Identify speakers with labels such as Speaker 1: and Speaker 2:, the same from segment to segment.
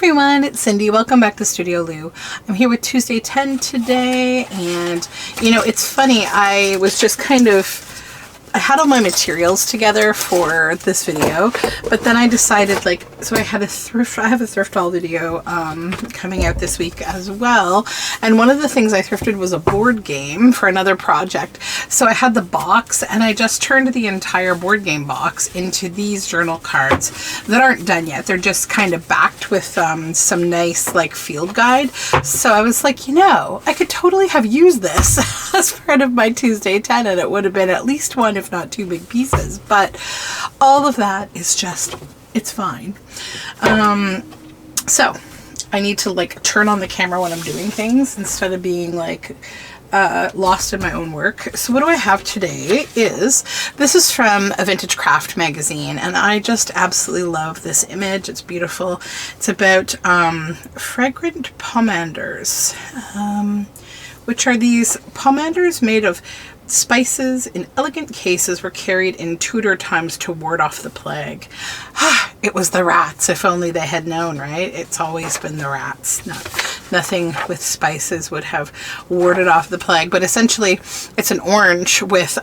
Speaker 1: everyone, it's Cindy. Welcome back to Studioloo. I'm here with Tuesday 10 today, and you know, it's funny, I was just I had all my materials together for this video, but then I decided, so I have a thrift haul video coming out this week as well, and one of the things I thrifted was a board game for another project. So I had the box, and I just turned the entire board game box into these journal cards that aren't done yet. They're just kind of backed with some nice field guide. So I was like, you know, I could totally have used this as part of my Tuesday 10, and it would have been at least one, if not two big pieces. But all of that is just, it's fine. So I need to turn on the camera when I'm doing things instead of being lost in my own work. So what do I have today this is from a Vintage Craft magazine, and I just absolutely love this image. It's beautiful. It's about fragrant pomanders, which are these pomanders made of spices in elegant cases, were carried in Tudor times to ward off the plague. It was the rats. If only they had known, right? It's always been the rats. Nothing with spices would have warded off the plague. But essentially, it's an orange with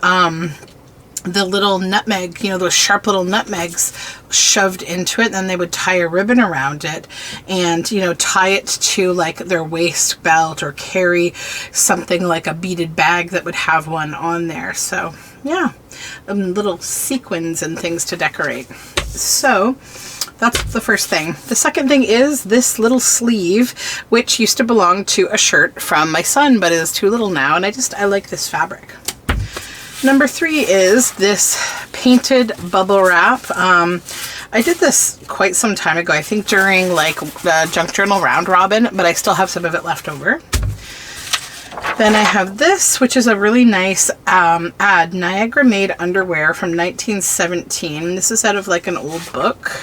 Speaker 1: the little nutmeg, you know, those sharp little nutmegs shoved into it. And then they would tie a ribbon around it and, you know, tie it to their waist belt, or carry something like a beaded bag that would have one on there. So yeah, little sequins and things to decorate. So that's the first thing. The second thing is this little sleeve, which used to belong to a shirt from my son, but is too little now. And I like this fabric. Number 3 is this painted bubble wrap. I did this quite some time ago, I think during the Junk Journal round robin, but I still have some of it left over. Then I have this, which is a really nice ad, Niagara Made underwear from 1917. This is out of an old book.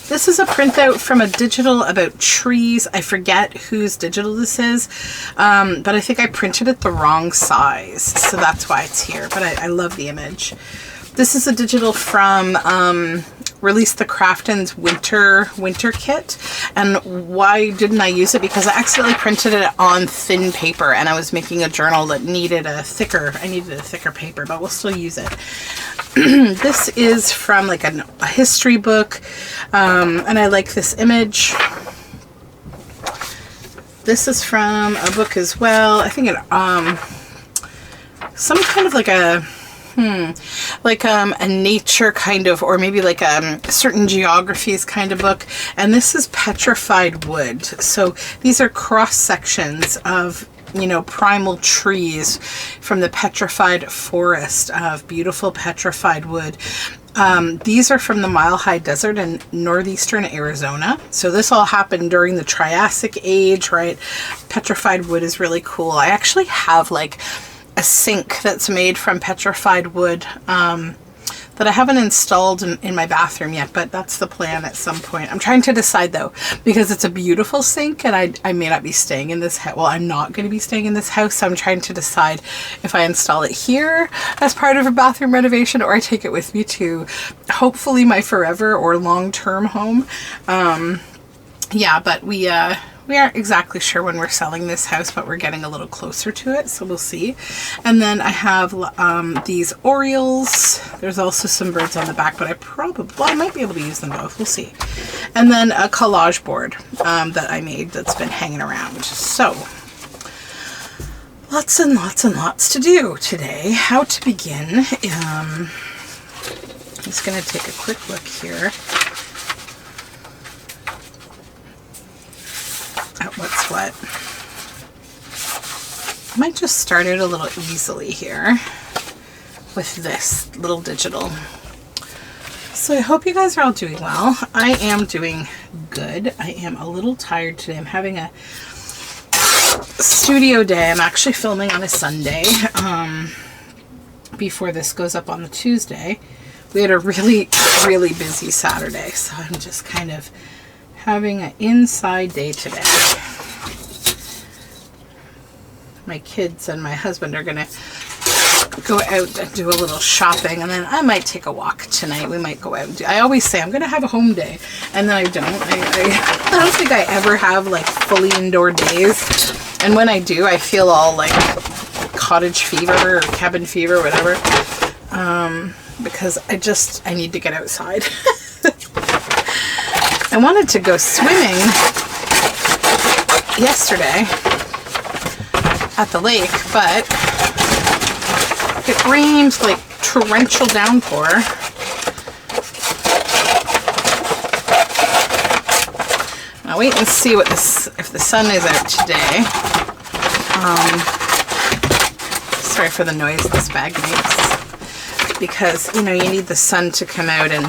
Speaker 1: This is a printout from a digital about trees. I forget whose digital this is, but I think I printed it the wrong size, so that's why it's here, but I love the image. This is a digital from Release the Crafton's winter kit. And why didn't I use it? Because I accidentally printed it on thin paper, and I was making a journal that needed a thicker paper, but we'll still use it. This is from a history book, and I like this image. This is from a book as well. I think some kind of a nature kind of, or maybe certain geographies kind of book. And this is petrified wood. So these are cross sections of, you know, primal trees from the petrified forest of beautiful petrified wood. These are from the Mile High Desert in northeastern Arizona. So this all happened during the Triassic Age, right? Petrified wood is really cool. I actually have a sink that's made from petrified wood that I haven't installed in my bathroom yet, but that's the plan at some point. I'm trying to decide though, because it's a beautiful sink, and I may not be staying in this house. Well, I'm not going to be staying in this house, so I'm trying to decide if I install it here as part of a bathroom renovation, or I take it with me to hopefully my forever or long-term home. Yeah, but we aren't exactly sure when we're selling this house, but we're getting a little closer to it, so we'll see. And then I have these Orioles. There's also some birds on the back, but I might be able to use them both. We'll see. And then a collage board that I made that's been hanging around. So lots and lots and lots to do today. How to begin? I'm just going to take a quick look here at what's what. I might just start it a little easily here with this little digital. So I hope you guys are all doing well. I am doing good. I am a little tired today. I'm having a studio day. I'm actually filming on a Sunday before this goes up on the Tuesday. We had a really, really busy Saturday, so I'm just kind of having an inside day today. My kids and my husband are gonna go out and do a little shopping, and then I might take a walk tonight. We might go out and do, I always say I'm gonna have a home day, and then I don't. I don't think I ever have like fully indoor days, and when I do, I feel all like cottage fever or cabin fever, whatever, because I need to get outside. I wanted to go swimming yesterday at the lake, but it rained like torrential downpour. I'll wait and see what if the sun is out today. Sorry for the noise this bag makes, because you need the sun to come out and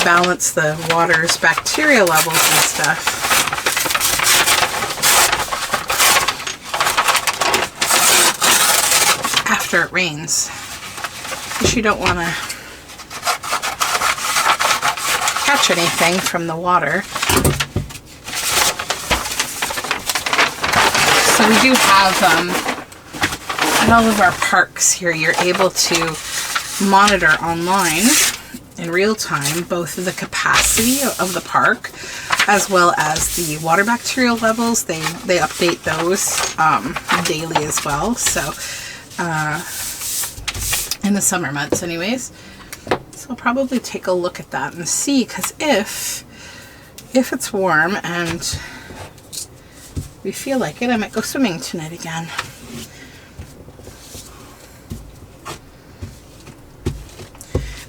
Speaker 1: balance the water's bacteria levels and stuff. After it rains, because you don't want to catch anything from the water. So we do have, in all of our parks here, you're able to monitor online in real time both the capacity of the park as well as the water bacterial levels. They update those daily as well. So in the summer months anyways. So I'll probably take a look at that and see, because if it's warm and we feel like it, I might go swimming tonight again.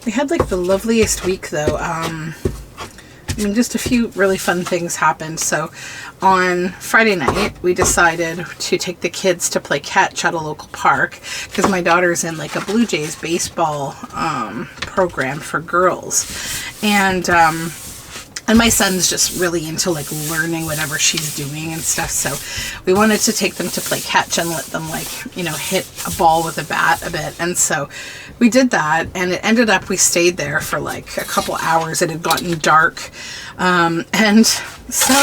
Speaker 1: We had like the loveliest week though. I mean, just a few really fun things happened. So on Friday night, we decided to take the kids to play catch at a local park, because my daughter's in like a Blue Jays baseball program for girls. And my son's just really into like learning whatever she's doing and stuff. So we wanted to take them to play catch and let them like, hit a ball with a bat a bit. And so we did that, and it ended up, we stayed there for like a couple hours. It had gotten dark. And so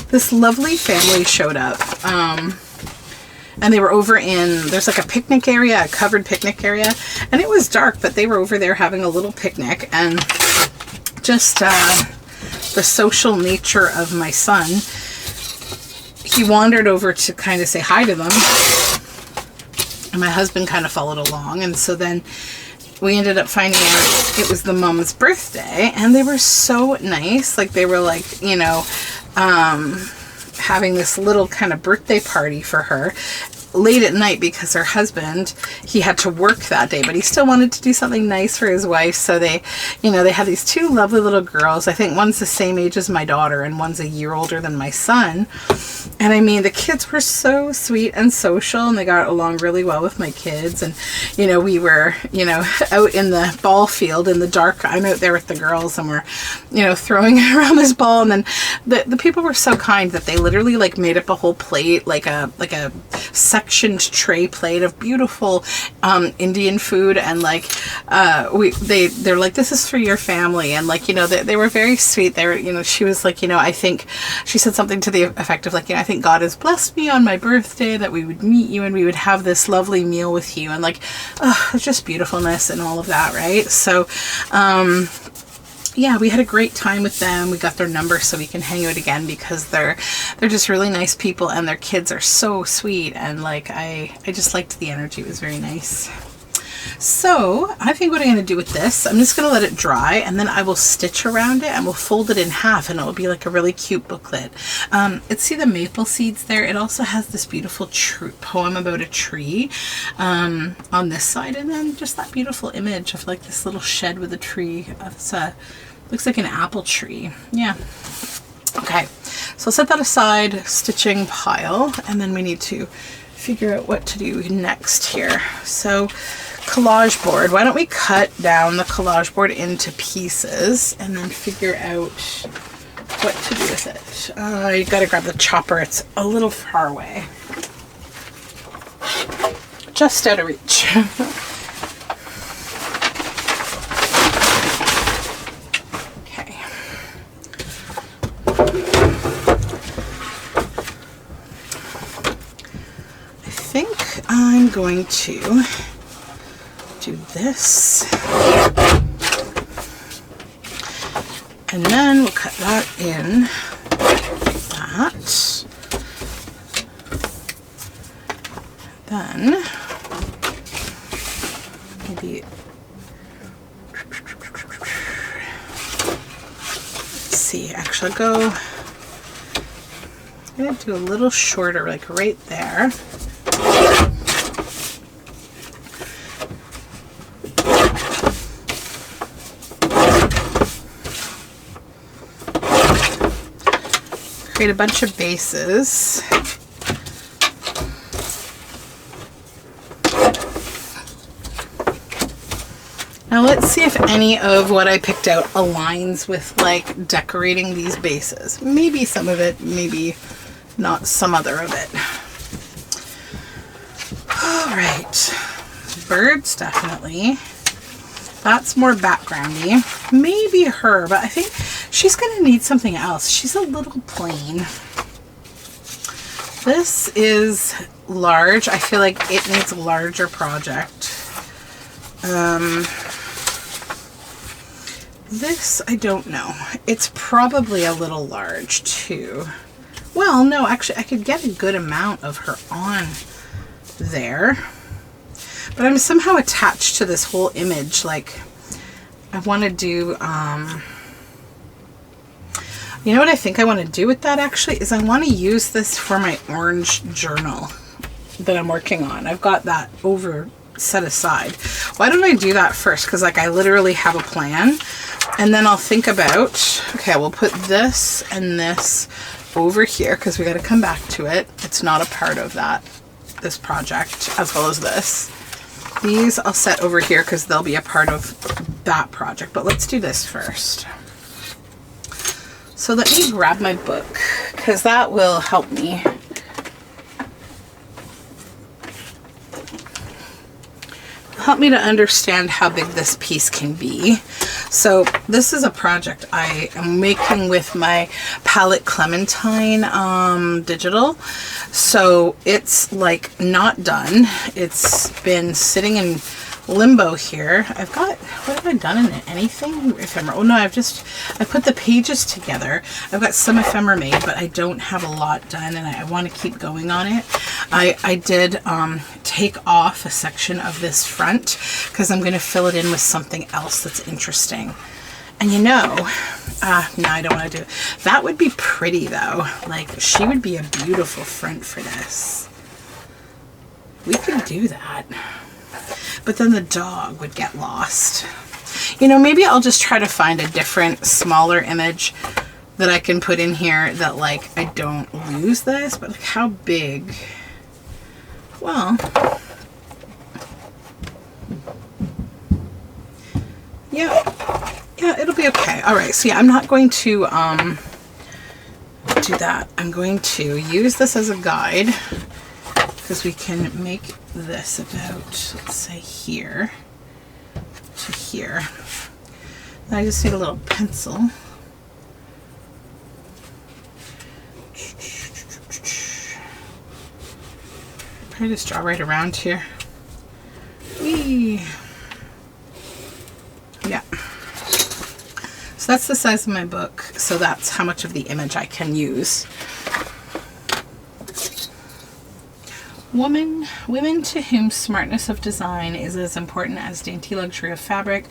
Speaker 1: this lovely family showed up. And they were over there's like a picnic area, a covered picnic area. And it was dark, but they were over there having a little picnic. And just the social nature of my son, he wandered over to kind of say hi to them, and my husband kind of followed along. And so then we ended up finding out it was the mom's birthday, and they were so nice. Like they were like, having this little kind of birthday party for her late at night, because her husband, he had to work that day, but he still wanted to do something nice for his wife. So they had these two lovely little girls. I think one's the same age as my daughter and one's a year older than my son. And I mean, the kids were so sweet and social, and they got along really well with my kids. And, we were, out in the ball field in the dark. I'm out there with the girls, and we're, throwing around this ball. And then the people were so kind that they literally like made up a whole plate, like a sectioned tray plate of beautiful Indian food. And like, they're like, this is for your family. And like, they were very sweet. They were, she was like, I think she said something to the effect of like, I think God has blessed me on my birthday that we would meet you and we would have this lovely meal with you. And like, it's just beautifulness and all of that, right? So, yeah, we had a great time with them. We got their number so we can hang out again, because they're just really nice people, and their kids are so sweet. And like, I just liked the energy. It was very nice. So I think what I'm going to do with this, I'm just going to let it dry, and then I will stitch around it, and we'll fold it in half, and it'll be like a really cute booklet. See the maple seeds there? It also has this beautiful poem about a tree on this side, and then just that beautiful image of like this little shed with a tree. Looks like an apple tree. Yeah. Okay, so I'll set that aside, stitching pile, and then we need to figure out what to do next here. So collage board, why don't we cut down the collage board into pieces and then figure out what to do with it. You gotta grab the chopper, it's a little far away. Just out of reach. Okay. I think I'm going to this. And then we'll cut that in. That. Then maybe let's see, actually I'm gonna do a little shorter, like right there. Create a bunch of bases. Now let's see if any of what I picked out aligns with like decorating these bases. Maybe some of it, maybe not some other of it. All right, birds definitely. That's more backgroundy. Maybe her, but I think she's gonna need something else. She's a little plain. This is large. I feel like it needs a larger project. This, I don't know. It's probably a little large too. Well, no, actually I could get a good amount of her on there. But I'm somehow attached to this whole image. Like, I want to do, you know what I think I want to do with that actually is I want to use this for my orange journal that I'm working on. I've got that over set aside. Why don't I do that first? Because like I literally have a plan, and then I'll think about, okay, we'll put this and this over here because we got to come back to it. It's not a part of this project, as well as this. These I'll set over here because they'll be a part of that project, but let's do this first. So let me grab my book because that will help me. Help me to understand how big this piece can be. So this is a project I am making with my palette Clementine digital. So it's like not done. It's been sitting in limbo here. I've got, what have I done in it? Anything? Ephemera. Oh no, I put the pages together. I've got some ephemera made, but I don't have a lot done and I want to keep going on it. I did take off a section of this front because I'm going to fill it in with something else that's interesting. And you know, no, I don't want to do it. That would be pretty though. Like, she would be a beautiful front for this. We could do that. But then the dog would get lost. You know, maybe I'll just try to find a different, smaller image that I can put in here that, like, I don't lose this. But, like, how big? Well, yeah, it'll be okay. All right, so yeah, I'm not going to do that. I'm going to use this as a guide because we can make this about, let's say, here to here. And I just need a little pencil. Probably just draw right around here. Whee! Yeah. So that's the size of my book. So that's how much of the image I can use. Women to whom smartness of design is as important as dainty luxury of fabric,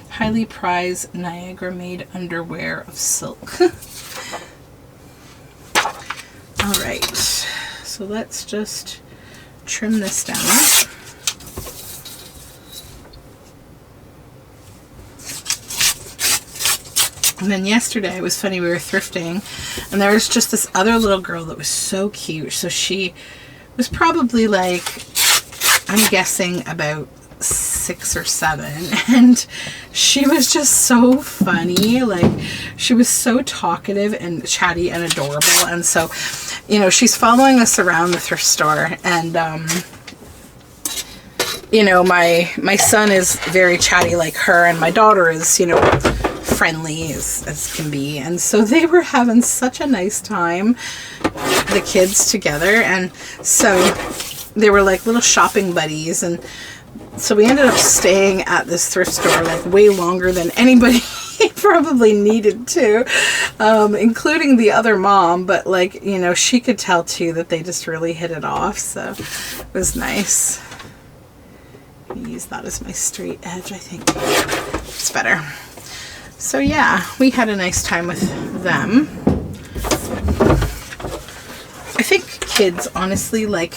Speaker 1: highly prize Niagara-made underwear of silk. All right, so let's just trim this down. And then yesterday, it was funny, we were thrifting, and there was just this other little girl that was so cute. So she was probably like, I'm guessing about 6 or 7, and she was just so funny. Like, she was so talkative and chatty and adorable. And so, you know, she's following us around the thrift store, and you know, my son is very chatty like her, and my daughter is, you know, friendly as can be. And so they were having such a nice time, the kids together. And so they were like little shopping buddies, and So we ended up staying at this thrift store like way longer than anybody probably needed to, including the other mom, but like, you know, she could tell too that they just really hit it off, so it was nice. I use that as my straight edge, I think it's better. So yeah, we had a nice time with them. I think kids, honestly, like,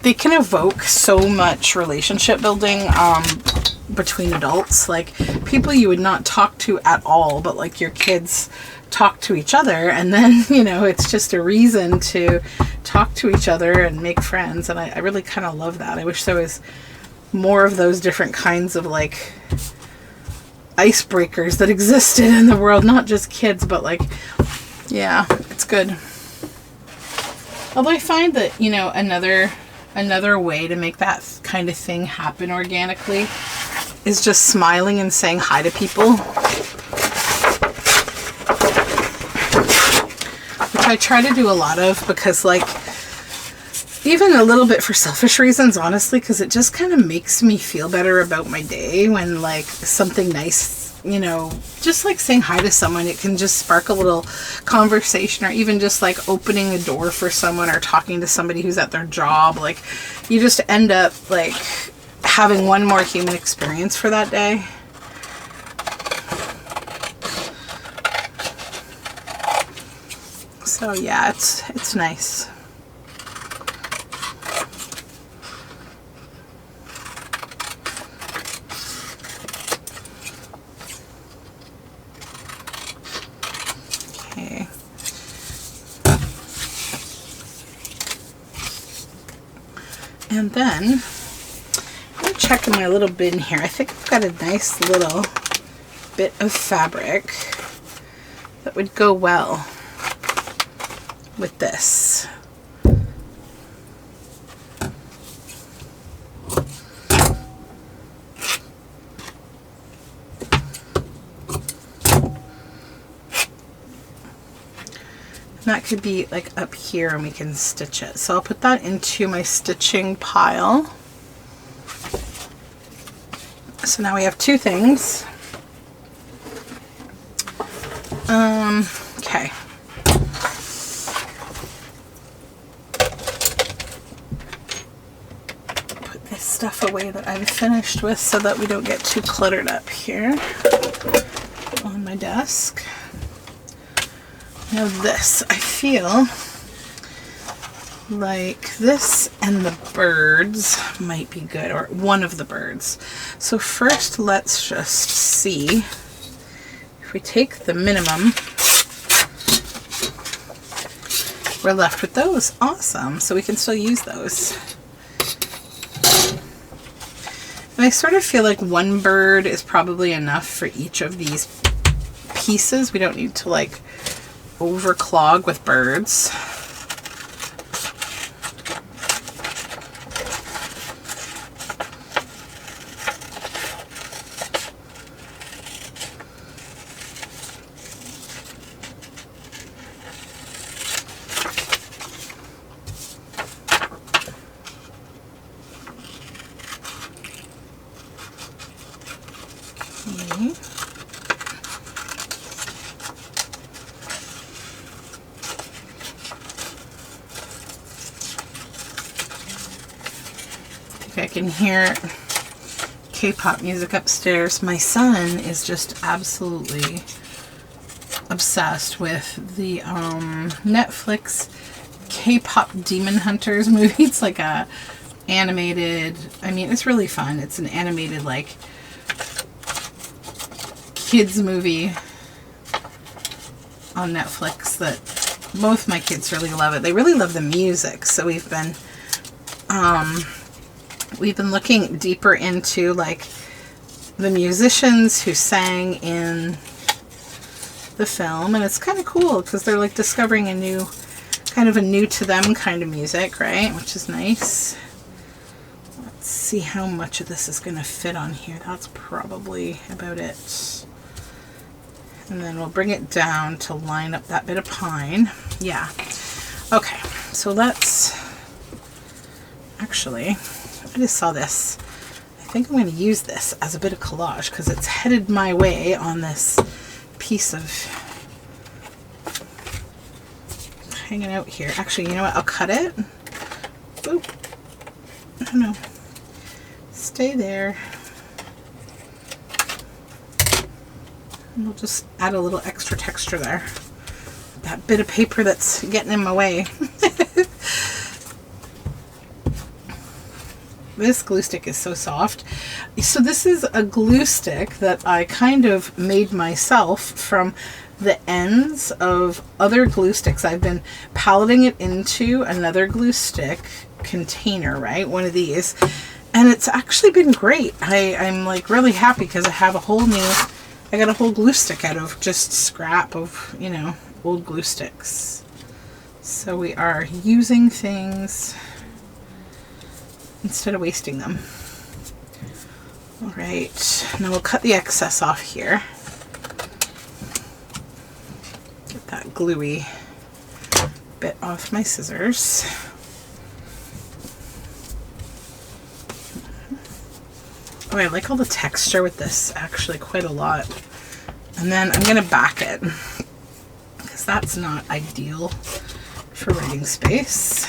Speaker 1: they can evoke so much relationship building between adults. Like, people you would not talk to at all, but like your kids talk to each other, and then, you know, it's just a reason to talk to each other and make friends. And I really kind of love that. I wish there was more of those different kinds of like icebreakers that existed in the world, not just kids, but like, yeah, it's good. Although I find that, you know, another way to make that kind of thing happen organically is just smiling and saying hi to people. Which I try to do a lot of, because like, even a little bit for selfish reasons, honestly, because it just kind of makes me feel better about my day when like something nice, you know, just like saying hi to someone, it can just spark a little conversation, or even just like opening a door for someone or talking to somebody who's at their job. Like, you just end up like having one more human experience for that day. So yeah, it's nice. Okay. And then I'm going to check in my little bin here. I think I've got a nice little bit of fabric that would go well with this. And that could be like up here and we can stitch it. So I'll put that into my stitching pile. So now we have two things. Okay. Put this stuff away that I'm finished with so that we don't get too cluttered up here on my desk. Now this, I feel like this and the birds might be good, or one of the birds. So first, let's just see if we take the minimum, we're left with those. Awesome. So we can still use those. And I sort of feel like one bird is probably enough for each of these pieces. We don't need to like overclog with birds. Okay. I can hear K-pop music upstairs. My son is just absolutely obsessed with the Netflix K-pop Demon Hunters movie. It's like a animated, I mean, it's really fun. It's an animated like kids movie on Netflix that both my kids really love it. They really love the music, so we've been looking deeper into like the musicians who sang in the film, and it's kind of cool because they're like discovering a new to them kind of music, right? Which is nice. Let's see how much of this is going to fit on here. That's probably about it. And then we'll bring it down to line up that bit of pine. Yeah. Okay, so let's actually, I just saw this. I think I'm going to use this as a bit of collage because it's headed my way on this piece of hanging out here. Actually, you know what? I'll cut it. Boop. I don't know. Stay there. And we'll just add a little extra texture there. That bit of paper that's getting in my way. This glue stick is so soft. So this is a glue stick that I kind of made myself from the ends of other glue sticks. I've been palleting it into another glue stick container, right? One of these. And it's actually been great. I'm like really happy because I have a whole new, I got a whole glue stick out of just scrap of, you know, old glue sticks. So we are using things instead of wasting them. All right, now we'll cut the excess off here. Get that gluey bit off my scissors. Oh, I like all the texture with this, actually quite a lot. And then I'm gonna back it because that's not ideal for writing space.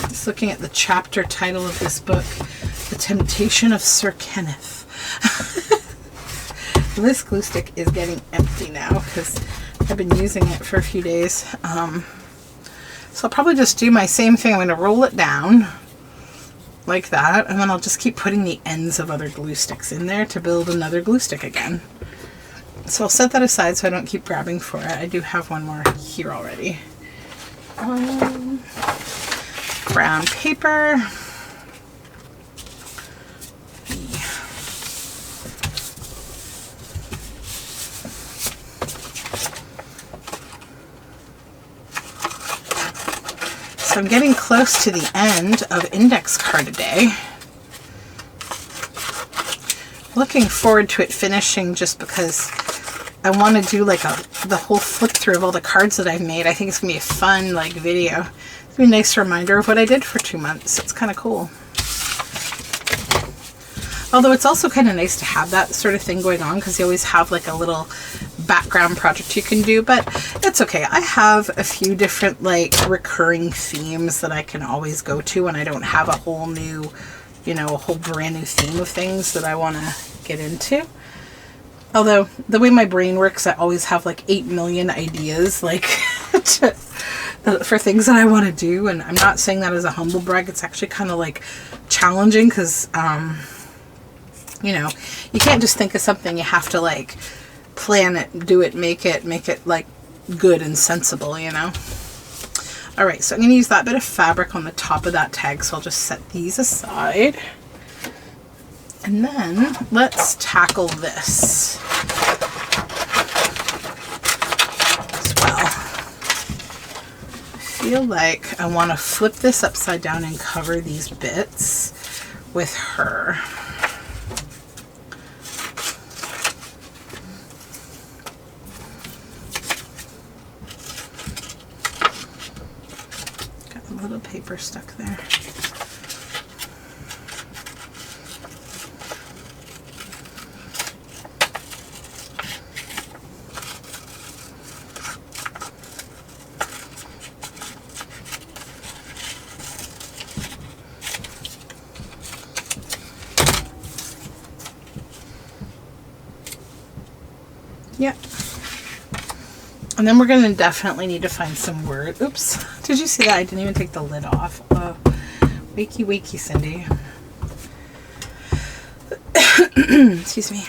Speaker 1: Just looking at the chapter title of this book, The Temptation of Sir Kenneth. This glue stick is getting empty now because I've been using it for a few days. So I'll probably just do my same thing. I'm going to roll it down like that, and then I'll just keep putting the ends of other glue sticks in there to build another glue stick again. So I'll set that aside so I don't keep grabbing for it. I do have one more here already. Brown paper. So I'm getting close to the end of index card a day. Looking forward to it finishing just because I want to do like the whole flip through of all the cards that I've made. I think it's going to be a fun like video. It's going to be a nice reminder of what I did for 2 months. It's kind of cool. Although it's also kind of nice to have that sort of thing going on because you always have like a little background project you can do, but it's okay. I have a few different like recurring themes that I can always go to when I don't have a whole new, you know, a whole brand new theme of things that I want to get into. Although the way my brain works, I always have like 8 million ideas like for things that I want to do, and I'm not saying that as a humble brag. It's actually kind of like challenging because you know, you can't just think of something. You have to like plan it, do it, make it like good and sensible, you know. All right, so I'm going to use that bit of fabric on the top of that tag, so I'll just set these aside. And then let's tackle this as well. I feel like I want to flip this upside down and cover these bits with her. Got a little paper stuck there. Yep. And then we're going to definitely need to find some word. Oops. Did you see that? I didn't even take the lid off. Wakey, wakey, Cindy. Excuse me.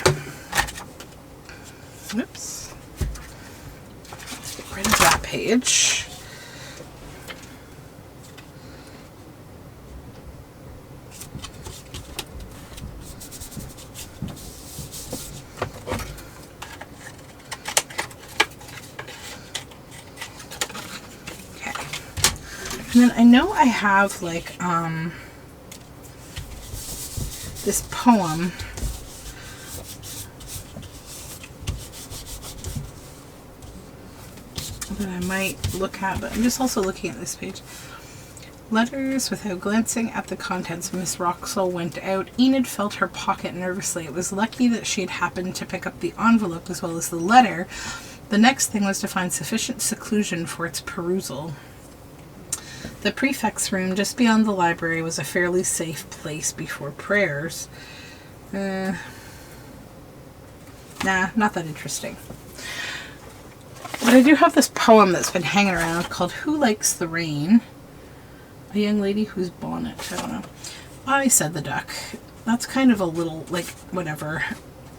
Speaker 1: Oops. Let's get rid of that page. And then I know I have like this poem that I might look at, but I'm just also looking at this page. Letters. Without glancing at the contents, Miss Roxall went out. Enid felt her pocket nervously. It was lucky that she had happened to pick up the envelope as well as the letter. The next thing was to find sufficient seclusion for its perusal. The prefect's room just beyond the library was a fairly safe place before prayers. Nah, not that interesting. But I do have this poem that's been hanging around called Who Likes the Rain? A young lady whose bonnet, I don't know. I said the duck. That's kind of a little, like, whatever.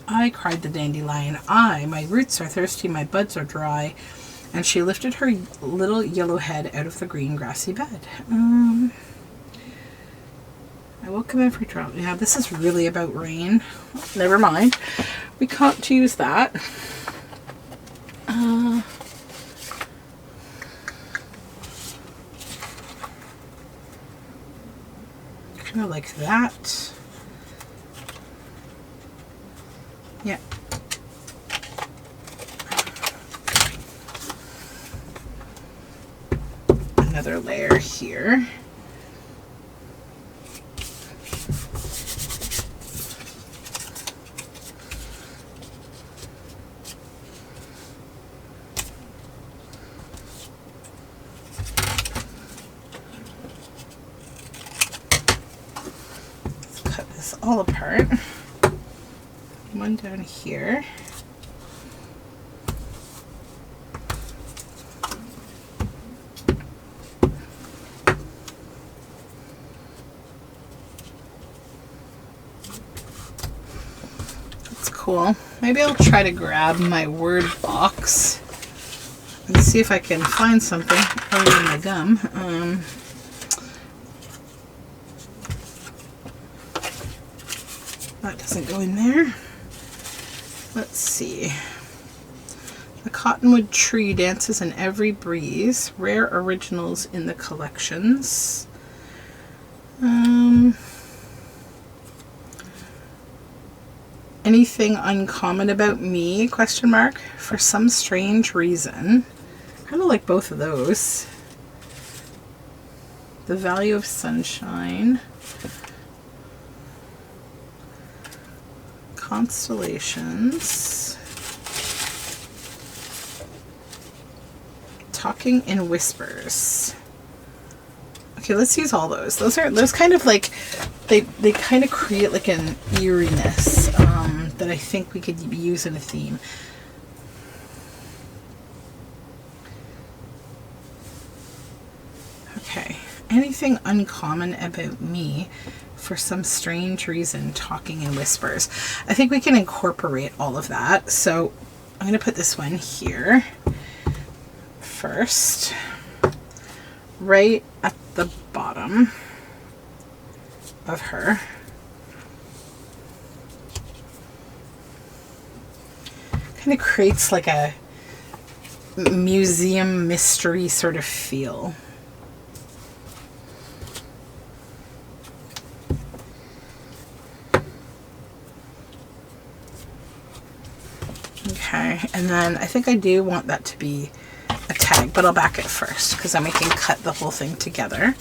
Speaker 1: I cried the dandelion. My roots are thirsty, my buds are dry. And she lifted her little yellow head out of the green grassy bed. I woke up every drop. Yeah, this is really about rain. Never mind. We can't use that. Kind of like that. Yeah. Another layer here. All apart. One down here. That's cool. Maybe I'll try to grab my word box and see if I can find something other than my gum. That doesn't go in there. Let's see. The cottonwood tree dances in every breeze. Rare originals in the collections. Anything uncommon about me? Question mark. For some strange reason. Kind of like both of those. The value of sunshine. Constellations. Talking in whispers. Okay, let's use all those. Those kind of like they kind of create like an eeriness that I think we could use in a theme. Okay. Anything uncommon about me? For some strange reason, talking in whispers. I think we can incorporate all of that. So I'm going to put this one here first, right at the bottom of her. Kind of creates like a museum mystery sort of feel. Okay, and then I think I do want that to be a tag, but I'll back it first because then we can cut the whole thing together.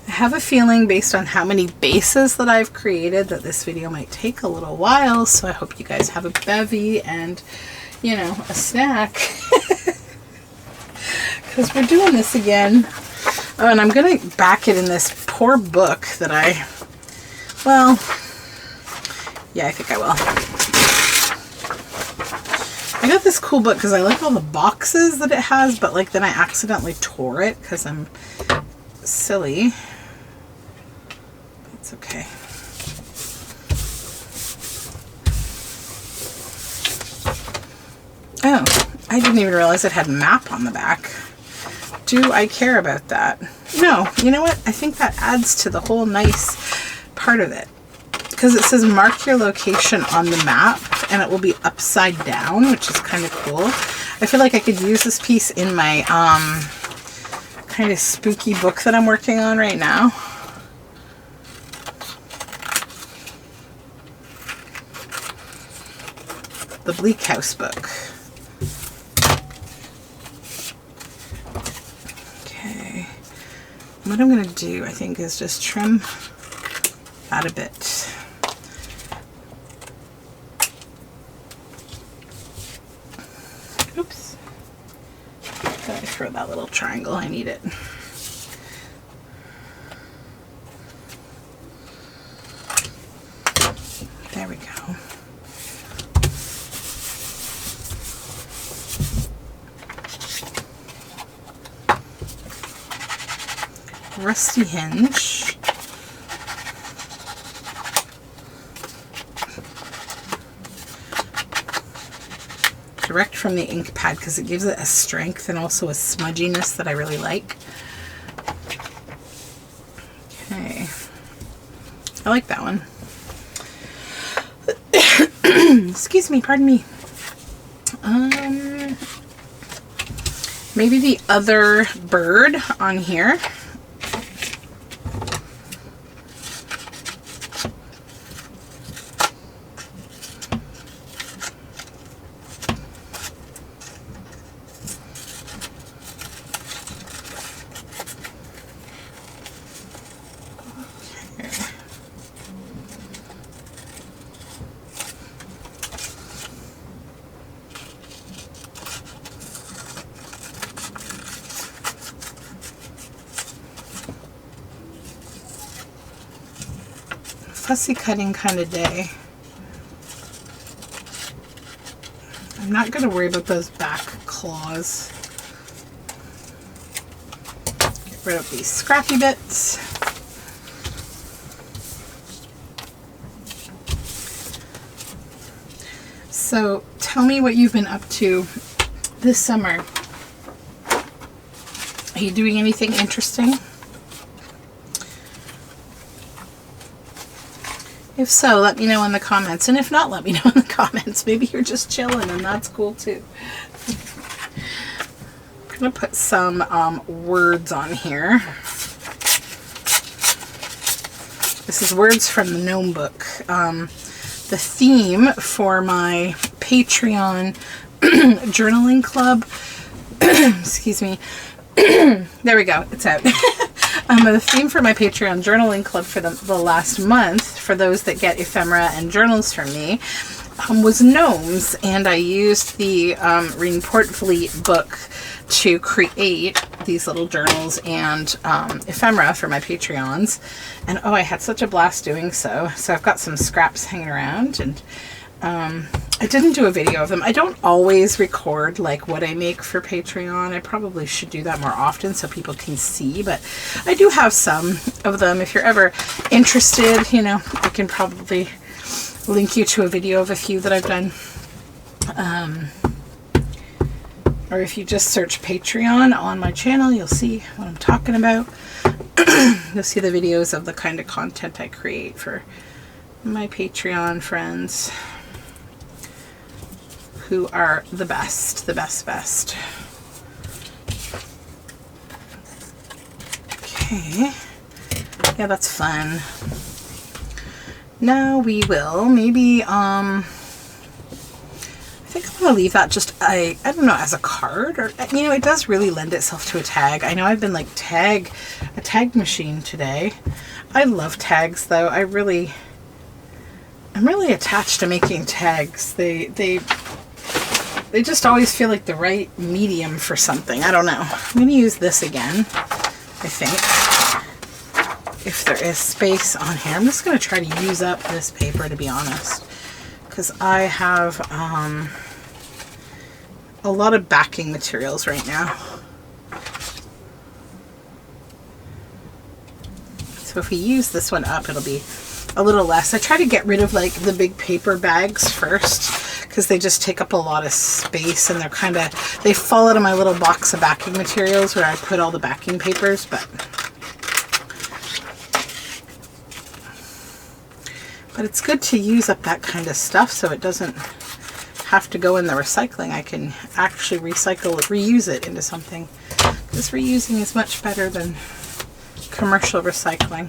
Speaker 1: I have a feeling based on how many bases that I've created that this video might take a little while, so I hope you guys have a bevy and, you know, a snack because we're doing this again. Oh, and I'm going to back it in this poor book that yeah, I think I will. I got this cool book because I like all the boxes that it has, but like then I accidentally tore it because I'm silly. It's okay. Oh, I didn't even realize it had a map on the back. Do I care about that? No. You know what? I think that adds to the whole nice part of it. Because it says mark your location on the map and it will be upside down, which is kind of cool. I feel like I could use this piece in my kind of spooky book that I'm working on right now. The Bleak House book. Okay. what I'm going to do, I think, is just trim that a bit. Oops. Did I throw that little triangle? I need it. There we go. Rusty hinge. Direct from the ink pad because it gives it a strength and also a smudginess that I really like. Okay. I like that one. Excuse me, pardon me. Maybe the other bird on here. Fussy cutting kind of day. I'm not going to worry about those back claws. Get rid of these scrappy bits. So tell me what you've been up to this summer. Are you doing anything interesting? If so, let me know in the comments. And if not, let me know in the comments. Maybe you're just chilling and that's cool too. I'm going to put some words on here. This is words from the Gnome book. The theme for my Patreon journaling club. Excuse me. There we go. It's out. The theme for my Patreon journaling club for the last month, for those that get ephemera and journals from me, was gnomes, and I used the Reading Portfleet book to create these little journals and ephemera for my Patreons. And oh, I had such a blast doing so. So I've got some scraps hanging around, and I didn't do a video of them. I don't always record like what I make for Patreon. I probably should do that more often so people can see, but I do have some of them. If you're ever interested, you know, I can probably link you to a video of a few that I've done. Or if you just search Patreon on my channel, you'll see what I'm talking about. You'll see the videos of the kind of content I create for my Patreon friends, who are the best, the best. Okay. Yeah, that's fun. Now we will maybe, I think I'm going to leave that just, I don't know, as a card, or, you know, it does really lend itself to a tag. I know I've been like a tag machine today. I love tags though. I'm really attached to making tags. They just always feel like the right medium for something. I don't know. I'm going to use this again, I think, if there is space on here. I'm just going to try to use up this paper, to be honest, because I have a lot of backing materials right now. So if we use this one up, it'll be a little less. I try to get rid of like the big paper bags first, because they just take up a lot of space, and they fall out of my little box of backing materials where I put all the backing papers. But it's good to use up that kind of stuff so it doesn't have to go in the recycling. I can actually reuse it into something, because reusing is much better than commercial recycling.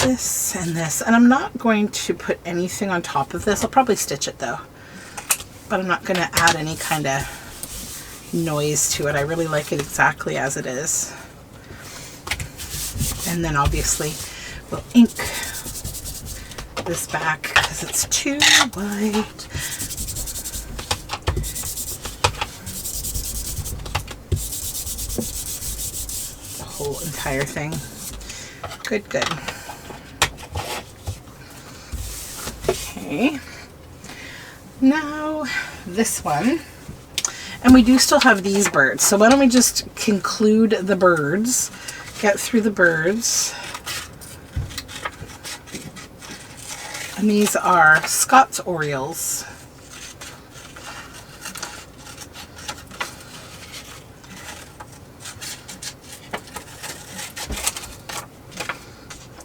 Speaker 1: This and this, and I'm not going to put anything on top of this. I'll probably stitch it though, but I'm not going to add any kind of noise to it. I really like it exactly as it is. And then obviously we'll ink this back because it's too white. The whole entire thing. Good, good. Okay. Now this one. And we do still have these birds. So why don't we just conclude the birds, get through the birds. And these are Scott's Orioles.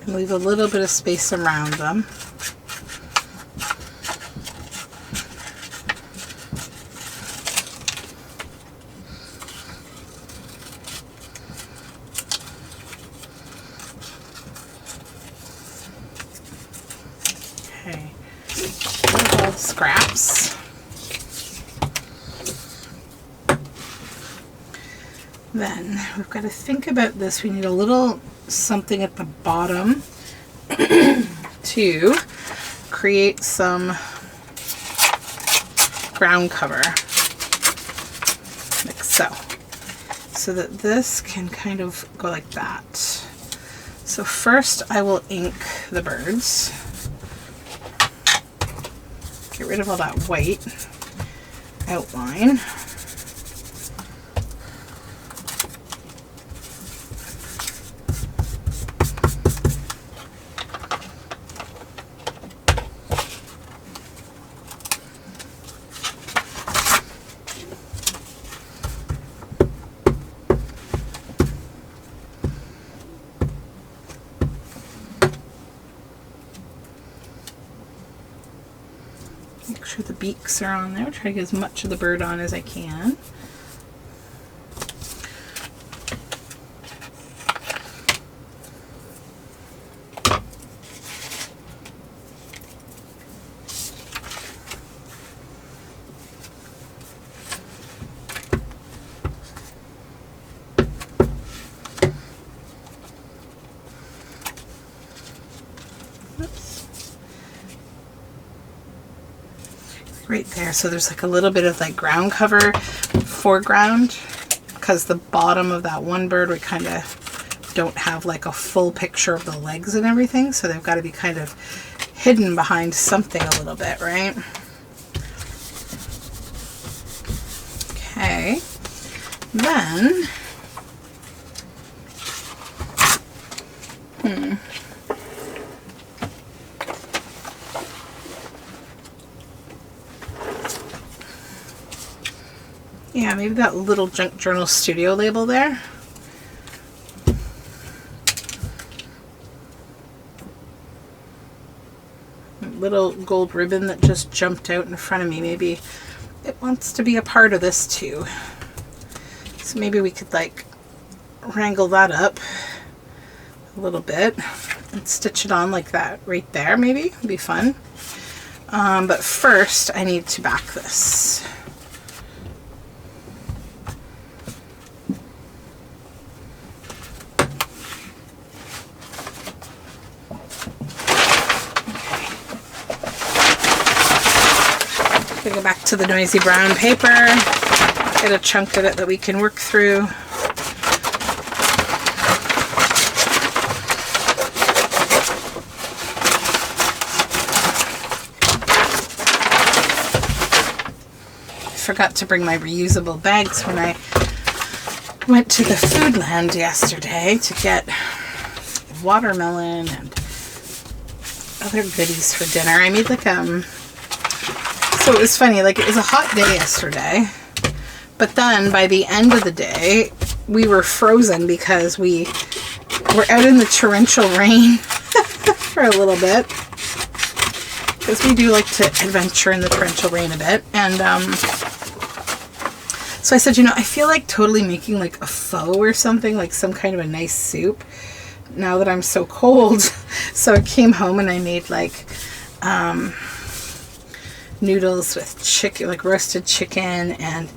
Speaker 1: And leave a little bit of space around them. Okay, all scraps. Then we've got to think about this. We need a little something at the bottom to create some ground cover, like so that this can kind of go like that. So first I will ink the birds. Get rid of all that white outline. Make sure the beaks are on there. Try to get as much of the bird on as I can. Right there, so there's like a little bit of like ground cover foreground, because the bottom of that one bird we kind of don't have like a full picture of the legs and everything, so they've got to be kind of hidden behind something a little bit, right? Okay, then yeah, maybe that little Junk Journal Studio label there. Little gold ribbon that just jumped out in front of me. Maybe it wants to be a part of this too. So maybe we could like wrangle that up a little bit and stitch it on like that right there. Maybe it'd be fun. But first I need to back this. Go back to the noisy brown paper, get a chunk of it that we can work through. I forgot to bring my reusable bags when I went to the Foodland yesterday to get watermelon and other goodies for dinner. I made like so it was funny, like it was a hot day yesterday, but then by the end of the day, we were frozen because we were out in the torrential rain for a little bit, because we do like to adventure in the torrential rain a bit. And so I said, you know, I feel like totally making like a pho or something, like some kind of a nice soup now that I'm so cold. So I came home and I made like noodles with chicken, like roasted chicken, and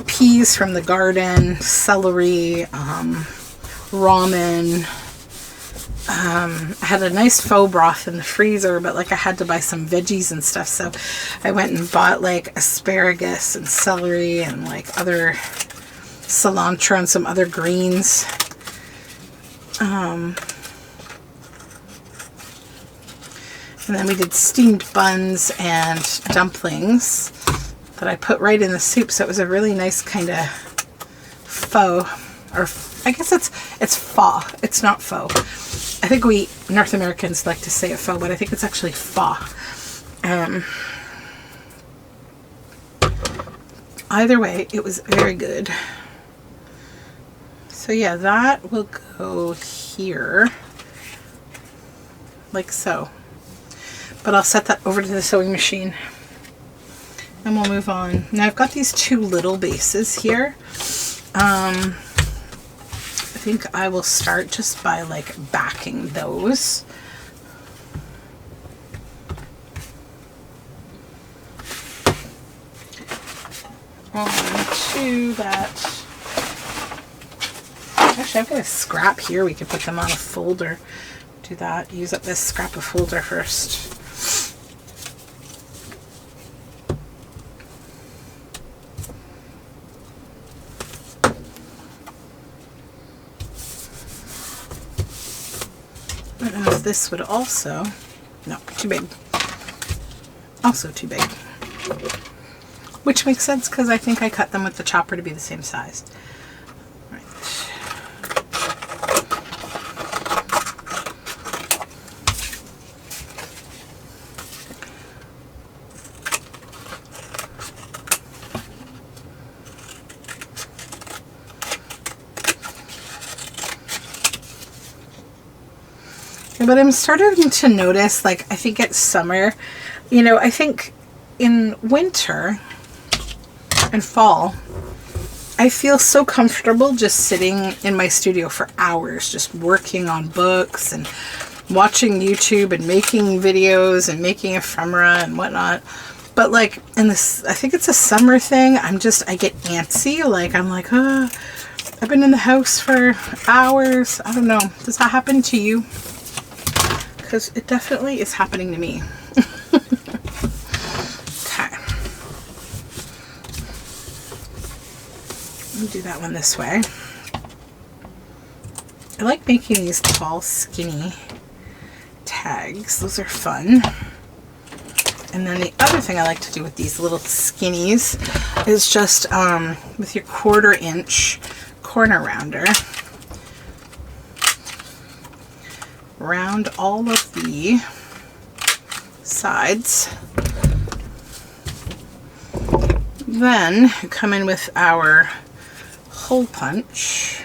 Speaker 1: peas from the garden, celery, ramen. I had a nice faux broth in the freezer, but like I had to buy some veggies and stuff, so I went and bought like asparagus and celery and like other cilantro and some other greens. And then we did steamed buns and dumplings that I put right in the soup, so it was a really nice kind of faux, or I guess it's pho. It's not faux. I think we North Americans like to say it pho, but I think it's actually pho. Either way, it was very good. So yeah, that will go here, like so. But I'll set that over to the sewing machine. And we'll move on. Now I've got these two little bases here. I think I will start just by like backing those. Onto that. Actually, I've got a scrap here. We could put them on a folder. Do that. Use up this scrap of folder first. I don't know if this would also, no, too big. Also too big. Which makes sense because I think I cut them with the chopper to be the same size. Right. But I'm starting to notice, like, I think it's summer, you know, I think in winter and fall, I feel so comfortable just sitting in my studio for hours, just working on books and watching YouTube and making videos and making ephemera and whatnot. But like in this, I think it's a summer thing. I get antsy. Like, I'm like, oh, I've been in the house for hours. I don't know. Does that happen to you? Because it definitely is happening to me. Okay. Let me do that one this way. I like making these tall, skinny tags. Those are fun. And then the other thing I like to do with these little skinnies is just with your 1/4 inch corner rounder, round all of the sides. Then come in with our hole punch.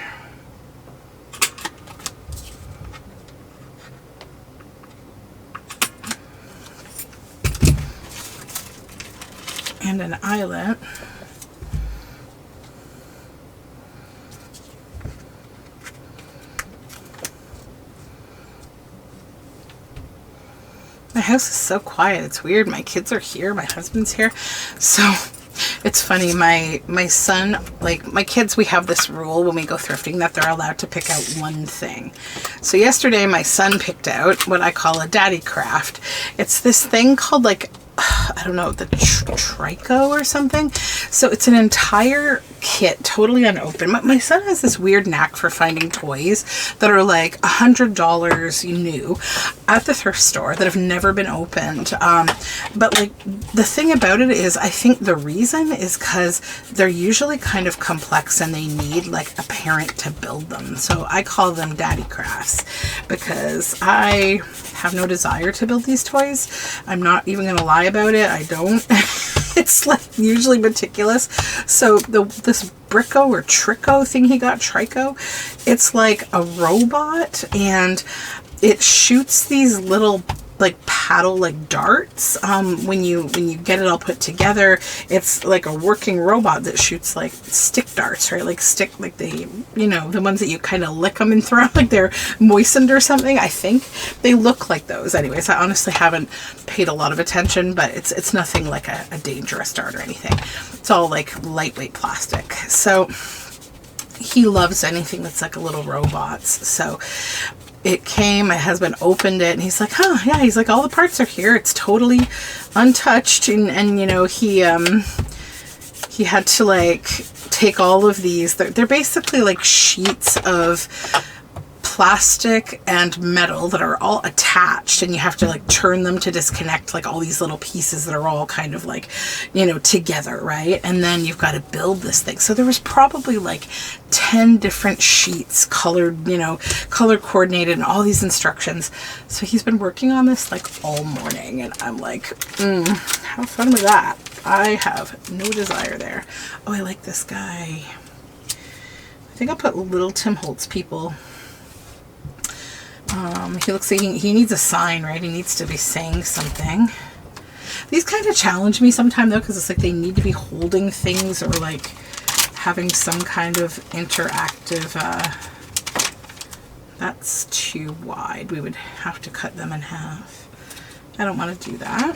Speaker 1: And an eyelet. My house is so quiet. It's weird. My kids are here. My husband's here. So it's funny. My son, like my kids, we have this rule when we go thrifting that they're allowed to pick out one thing. So yesterday my son picked out what I call a daddy craft. It's this thing called like, I don't know, the Trico or something. So it's an entire kit, totally unopened. My son has this weird knack for finding toys that are like $100 new at the thrift store that have never been opened. But like the thing about it is, I think the reason is because they're usually kind of complex and they need like a parent to build them. So I call them daddy crafts because I have no desire to build these toys. I'm not even gonna lie about it. I don't. It's like usually meticulous. So this Brico or Trico thing he got, Trico, it's like a robot and it shoots these little like paddle like darts. When you get it all put together, it's like a working robot that shoots like stick darts, right? Like stick, like the, you know, the ones that you kind of lick them and throw, like they're moistened or something. I think they look like those. Anyways, I honestly haven't paid a lot of attention, but it's nothing like a dangerous dart or anything. It's all like lightweight plastic. So he loves anything that's like a little robots. So it came, my husband opened it and he's like, huh, yeah, he's like, all the parts are here. It's totally untouched. And you know, he had to like take all of these. They're basically like sheets of plastic and metal that are all attached, and you have to like turn them to disconnect like all these little pieces that are all kind of like, you know, together, right? And then you've got to build this thing. So there was probably like 10 different sheets, colored, you know, color coordinated, and all these instructions. So he's been working on this like all morning, and I'm like, have fun with that. I have no desire there. Oh, I like this guy. I think I'll put little Tim Holtz people. He looks like he needs a sign, right? He needs to be saying something. These kind of challenge me sometimes though, because it's like they need to be holding things or like having some kind of interactive, that's too wide. We would have to cut them in half. I don't want to do that.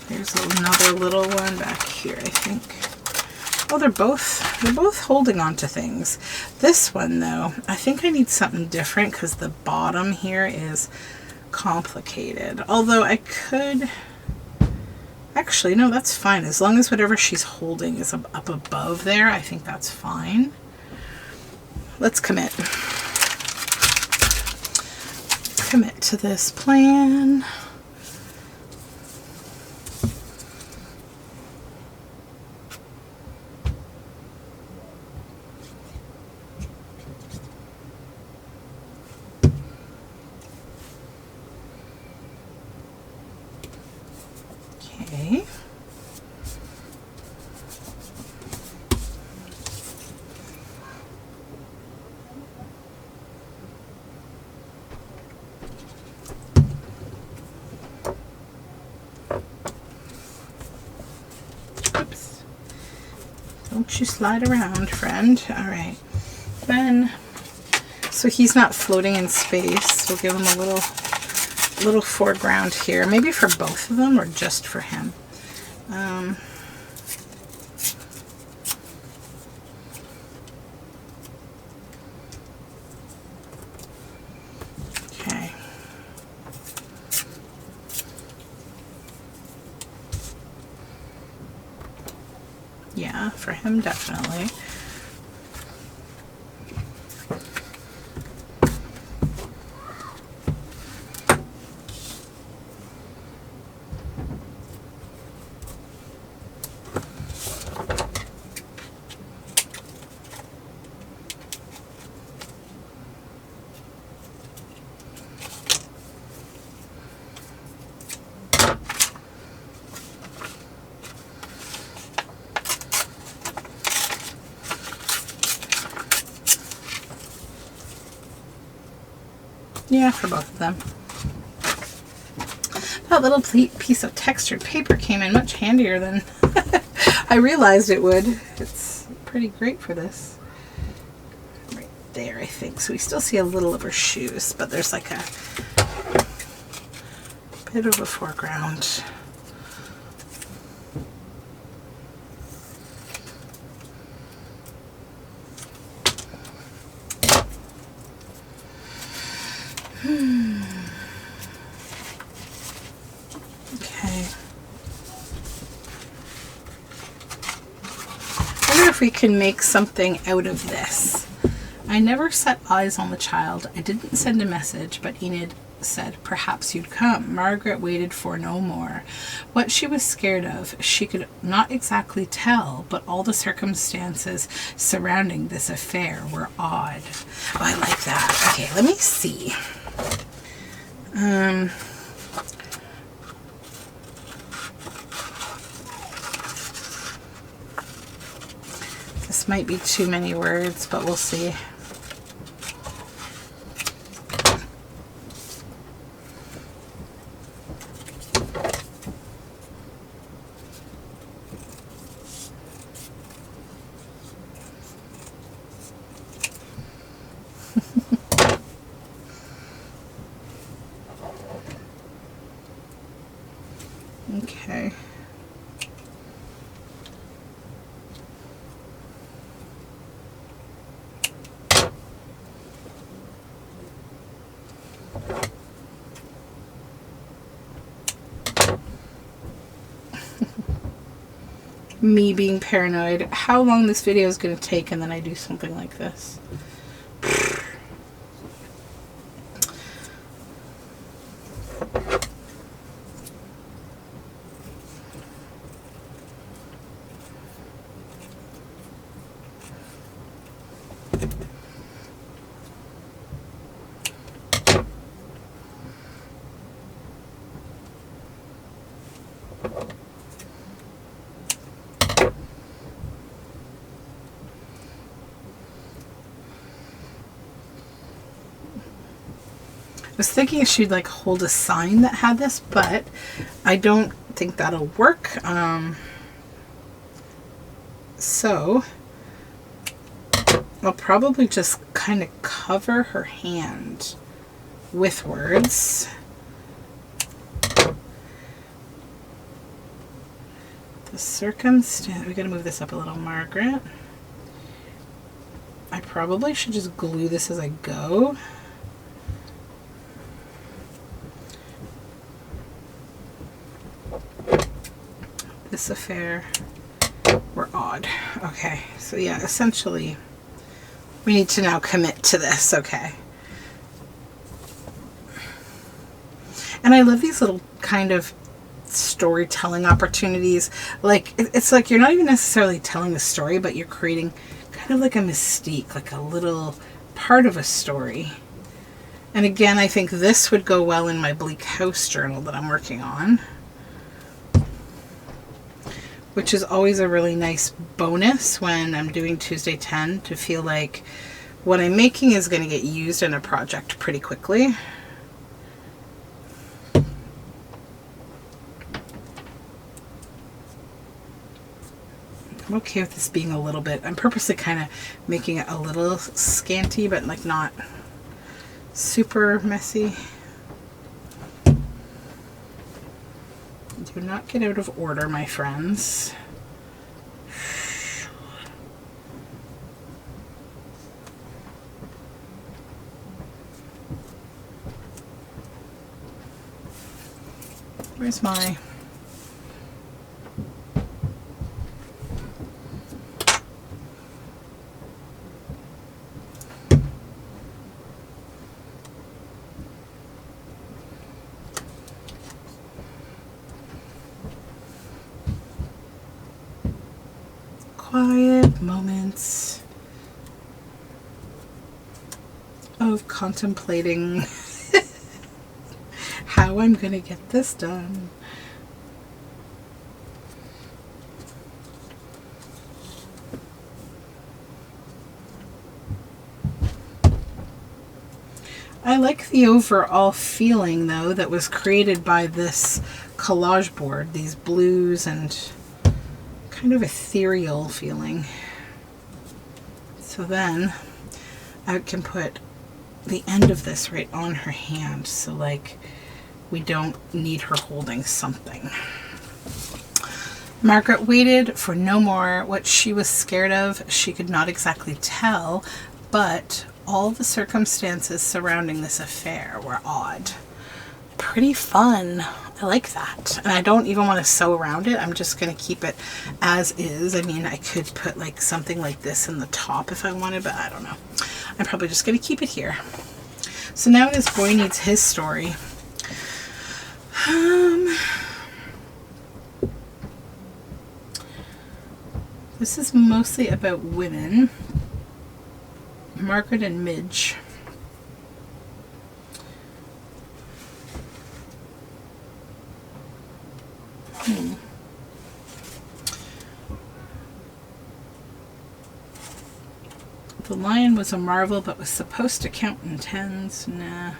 Speaker 1: There's another little one back here, I think. Oh, they're both holding on to things. This one though, I think I need something different because the bottom here is complicated. Although I could, actually, no, that's fine. As long as whatever she's holding is up above there, I think that's fine. Let's commit. Commit to this plan. Okay. Oops. Don't you slide around, friend. All right. Then, so he's not floating in space. We'll give him a little foreground here, maybe for both of them or just for him. Okay. Yeah, for him definitely. Yeah, for both of them. That little piece of textured paper came in much handier than I realized it would. It's pretty great for this. Right there, I think. So we still see a little of her shoes, but there's like a bit of a foreground. Okay. I wonder if we can make something out of this. I never set eyes on the child. I didn't send a message, but Enid said, perhaps you'd come. Margaret waited for no more. What she was scared of, she could not exactly tell, but all the circumstances surrounding this affair were odd. Oh, I like that. Okay, let me see. This might be too many words, but we'll see. Okay. me being paranoid how long this video is going to take, and then I do something like this. I was thinking she'd like hold a sign that had this, but I don't think that'll work. So I'll probably just kind of cover her hand with words. The circumstance, we gotta move this up a little, Margaret. I probably should just glue this as I go. This affair were odd. Okay, so yeah, essentially we need to now commit to this. Okay. And I love these little kind of storytelling opportunities. Like, it's like you're not even necessarily telling the story, but you're creating kind of like a mystique, like a little part of a story. And again, I think this would go well in my Bleak House journal that I'm working on, which is always a really nice bonus when I'm doing Tuesday 10, to feel like what I'm making is going to get used in a project pretty quickly. I'm okay with this being a little bit, I'm purposely kind of making it a little scanty, but like not super messy. Do not get out of order, my friends. Where's my... quiet moments of contemplating how I'm going to get this done. I like the overall feeling, though, that was created by this collage board, these blues and kind of ethereal feeling. So then I can put the end of this right on her hand, so like we don't need her holding something. Margaret waited for no more. What she was scared of, she could not exactly tell, but all the circumstances surrounding this affair were odd. Pretty fun. I like that. And I don't even want to sew around it. I'm just going to keep it as is. I mean, I could put like something like this in the top if I wanted, but I don't know. I'm probably just going to keep it here. So now this boy needs his story. This is mostly about women. Margaret and Midge. The lion was a marvel, but was supposed to count in tens. Nah.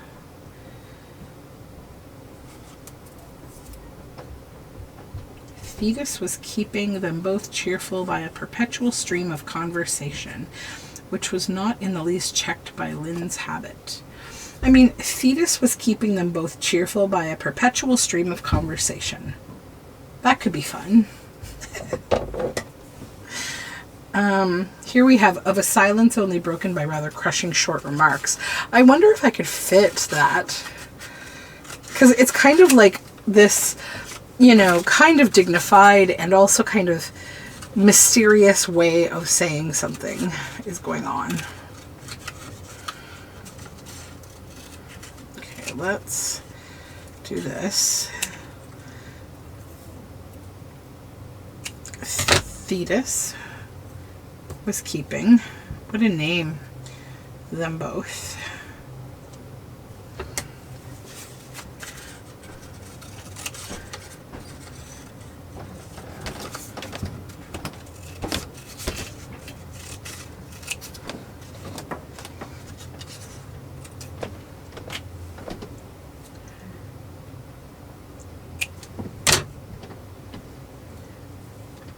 Speaker 1: Thetis was keeping them both cheerful by a perpetual stream of conversation, which was not in the least checked by Lynn's habit. I mean, Thetis was keeping them both cheerful by a perpetual stream of conversation. That could be fun. Here we have, of a silence only broken by rather crushing short remarks. I wonder if I could fit that. Because it's kind of like this, you know, kind of dignified and also kind of mysterious way of saying something is going on. Okay, let's do this. Thetis was keeping. What a name. Them both.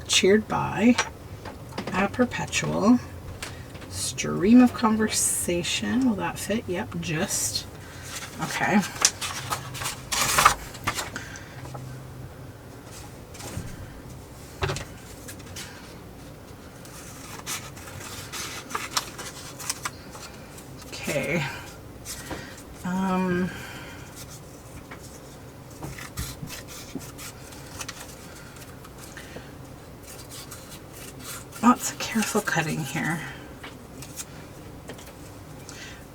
Speaker 1: Cheered by a perpetual stream of conversation. Will that fit? Yep, just. Okay. Okay. Lots of careful cutting here.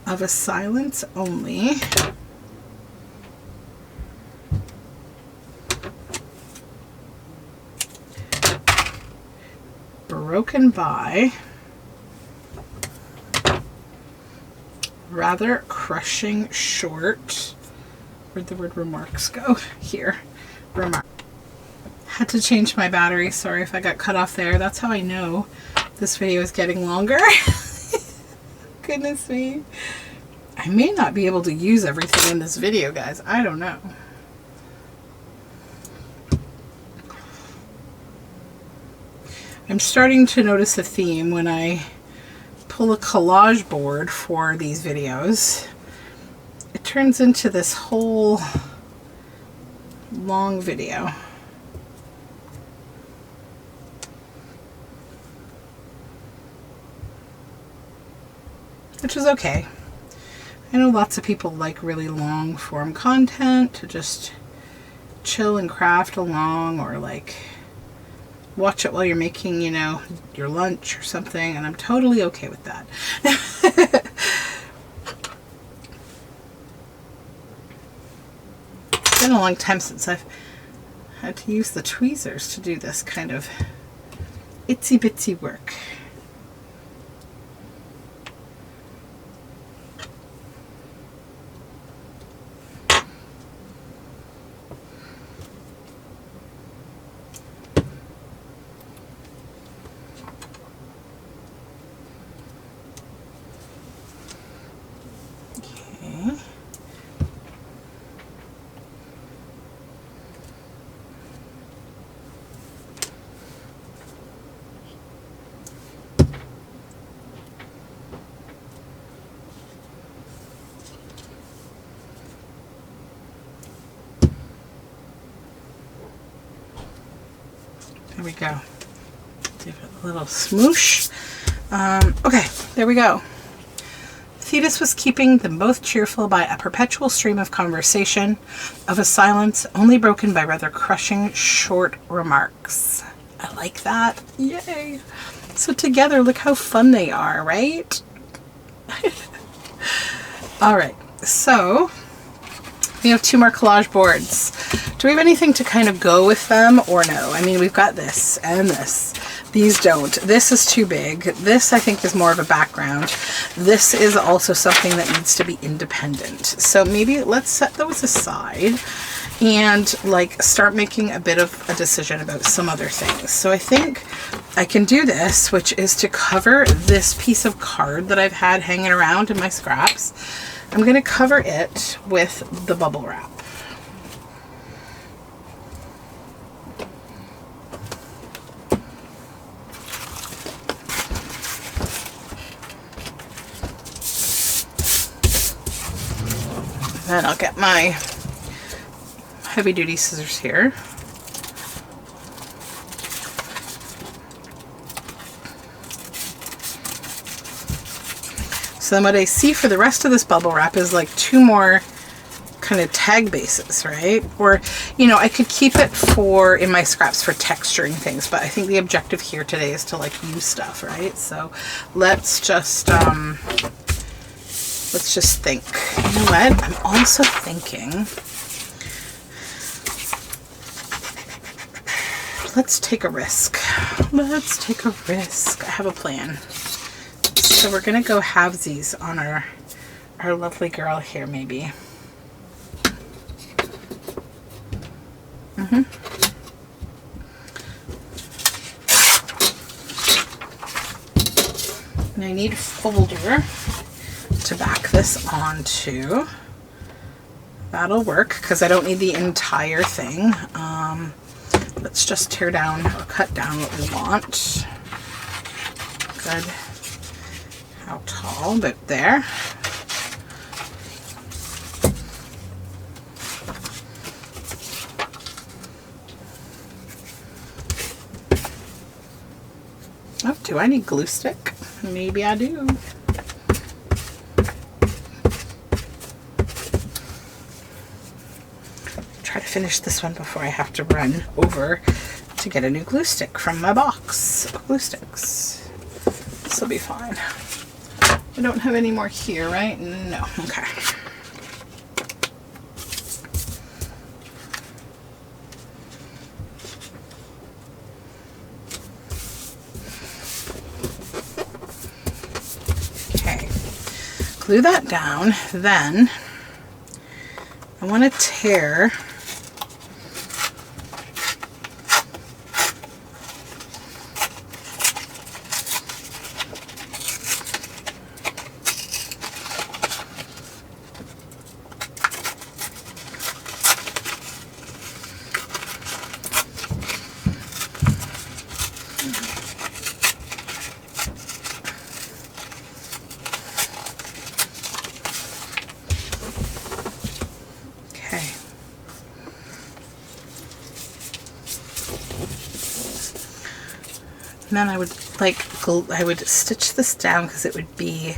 Speaker 1: Of a silence only. Broken by rather crushing short. Where'd the word remarks go? Here. Remark. Had to change my battery. Sorry if I got cut off there. That's how I know this video is getting longer. Goodness me. I may not be able to use everything in this video, guys. I don't know. I'm starting to notice a theme when I pull a collage board for these videos. It turns into this whole long video. Which is okay. I know lots of people like really long form content to just chill and craft along, or like watch it while you're making, you know, your lunch or something, and I'm totally okay with that. It's been a long time since I've had to use the tweezers to do this kind of itsy bitsy work. There we go. Give it a little smoosh. Okay, there we go. Thetis was keeping them both cheerful by a perpetual stream of conversation, of a silence only broken by rather crushing short remarks. I like that. Yay. So together, look how fun they are, right? All right, so we have 2 more collage boards. Do we have anything to kind of go with them or no? I mean, we've got this and this. These don't. This is too big. This, I think, is more of a background. This is also something that needs to be independent. So maybe let's set those aside and like start making a bit of a decision about some other things. So I think I can do this, which is to cover this piece of card that I've had hanging around in my scraps. I'm going to cover it with the bubble wrap. Then I'll get my heavy duty scissors here. So then what I see for the rest of this bubble wrap is like 2 more kind of tag bases, right? Or, you know, I could keep it for in my scraps for texturing things, but I think the objective here today is to like use stuff, right? So let's just think. You know what? I'm also thinking, let's take a risk. Let's take a risk. I have a plan. So we're gonna go halvesies on our lovely girl here, maybe. And I need a folder to back this onto. That'll work because I don't need the entire thing. Let's just tear down or cut down what we want. Good. How tall? But there. Oh, do I need glue stick? Maybe I do. Try to finish this one before I have to run over to get a new glue stick from my box of glue sticks. This will be fine. I don't have any more here, right? No. Okay. Glue that down, then I want to tear and then I would I would stitch this down because it would be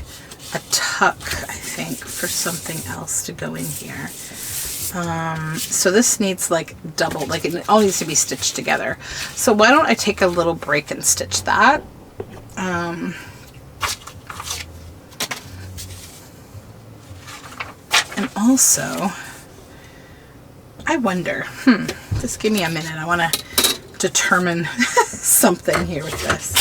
Speaker 1: a tuck, I think, for something else to go in here. So this needs like double, like it all needs to be stitched together. So why don't I take a little break and stitch that? And also, I wonder, just give me a minute. I want to determine something here with this.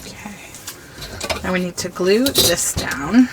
Speaker 1: Okay. Now we need to glue this down.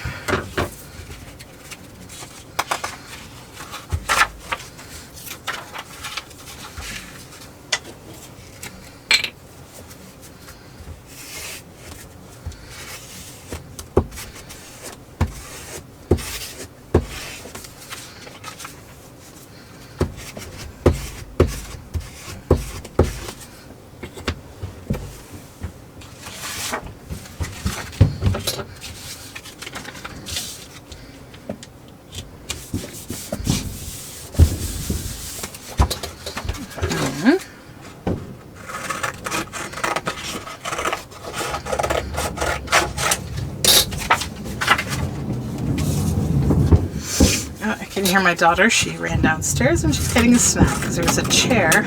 Speaker 1: Hear my daughter, she ran downstairs and she's getting a snack because there was a chair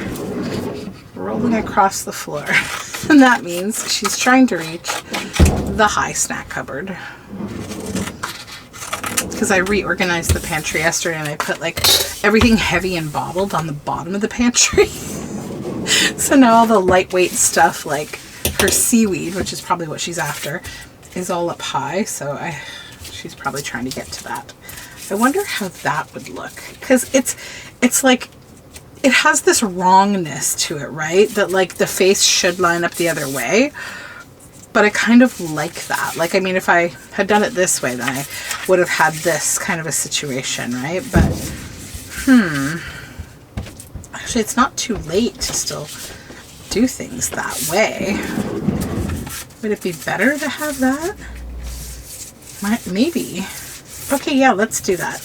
Speaker 1: rolling across the floor. And that means she's trying to reach the high snack cupboard. Because I reorganized the pantry yesterday and I put like everything heavy and bottled on the bottom of the pantry. So now all the lightweight stuff, like her seaweed, which is probably what she's after, is all up high. So she's probably trying to get to that. I wonder how that would look, because it's like it has this wrongness to it, right? That like the face should line up the other way, but I kind of like that. Like, I mean, if I had done it this way, then I would have had this kind of a situation, right? But actually, it's not too late to still do things that way. Would it be better to have that? Maybe. Okay, yeah, let's do that.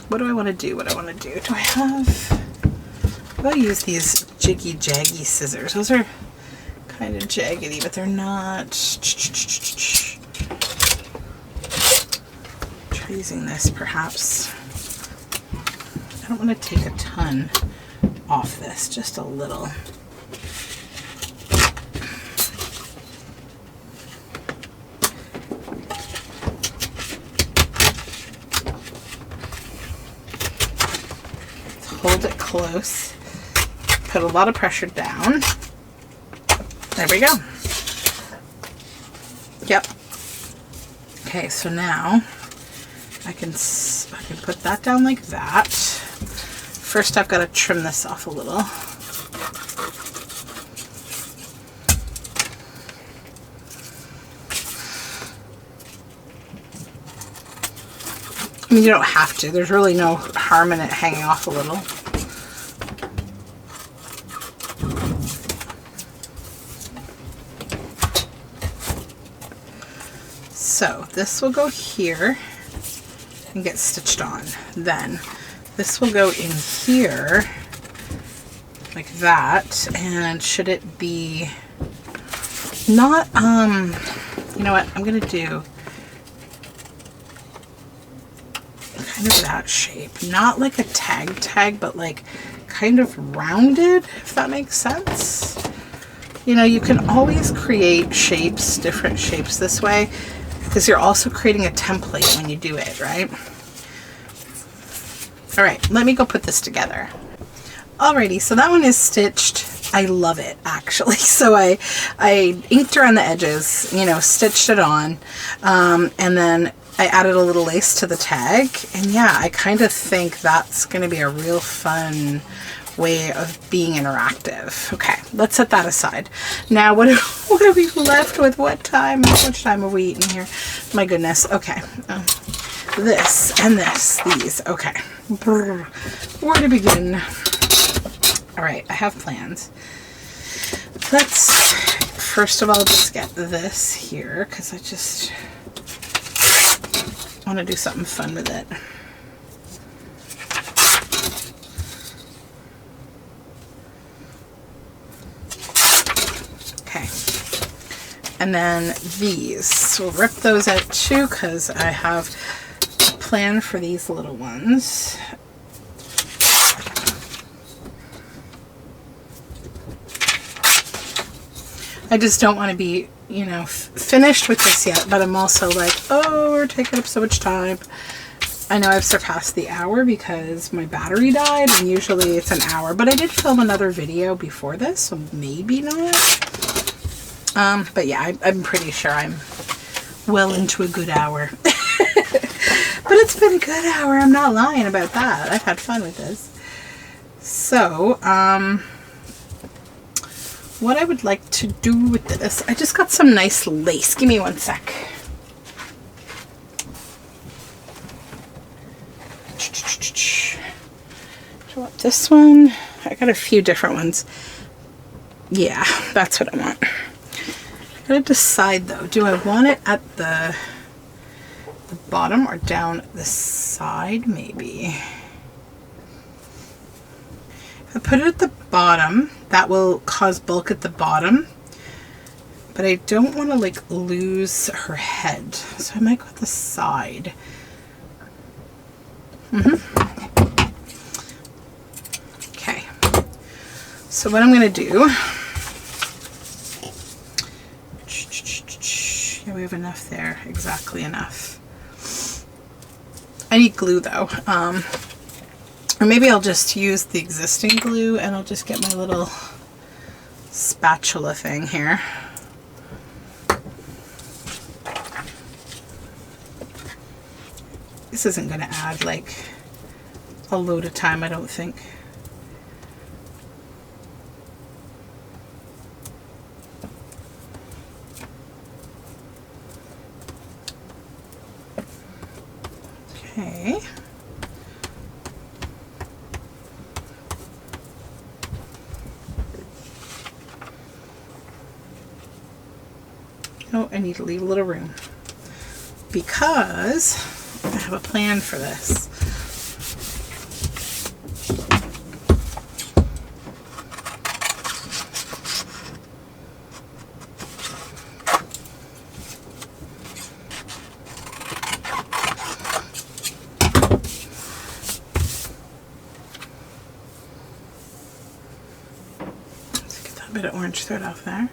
Speaker 1: What do I want to do? Do I have... I'll use these jiggy jaggy scissors. Those are kind of jaggedy, but they're not. Try using this, perhaps. I don't want to take a ton off this, just a little. Hold it close, put a lot of pressure down. There we go. Yep. Okay, so now I can put that down like that. First, I've got to trim this off a little. I mean, you don't have to. There's really no harm in it hanging off a little. So this will go here and get stitched on. Then this will go in here like that. And should it be not, you know what I'm going to do? Kind of that shape, not like a tag, but like kind of rounded, if that makes sense. You know, you can always create shapes, different shapes this way, because you're also creating a template when you do it, right? All right, let me go put this together. Alrighty, so that one is stitched. I love it, actually. So I inked around the edges, you know, stitched it on, and then I added a little lace to the tag, and yeah, I kind of think that's going to be a real fun way of being interactive. Okay, let's set that aside. Now, what are we left with? What time? How much time have we eaten here? My goodness. Okay, this and this, these. Okay, where to begin? All right, I have plans. Let's first of all just get this here, because I just want to do something fun with it. Okay, and then these, we'll rip those out too, because I have a plan for these little ones. I just don't want to be, you know, finished with this yet, but I'm also like, oh, we're taking up so much time. I know I've surpassed the hour because my battery died, and usually it's an hour, but I did film another video before this, so maybe not. But yeah, I'm pretty sure I'm well into a good hour. But it's been a good hour, I'm not lying about that. I've had fun with this. So, what I would like to do with this, I just got some nice lace. Give me one sec. Do I want this one? I got a few different ones. Yeah, that's what I want. I gotta decide though, do I want it at the bottom or down the side maybe? If I put it at the bottom, that will cause bulk at the bottom, but I don't want to like lose her head, so I might go at the side. Okay, so what I'm going to do, yeah, we have enough there, exactly enough. I need glue though. Or maybe I'll just use the existing glue and I'll just get my little spatula thing here. This isn't going to add like a load of time, I don't think. Okay. Oh, I need to leave a little room because I have a plan for this. Let's get that bit of orange thread off there.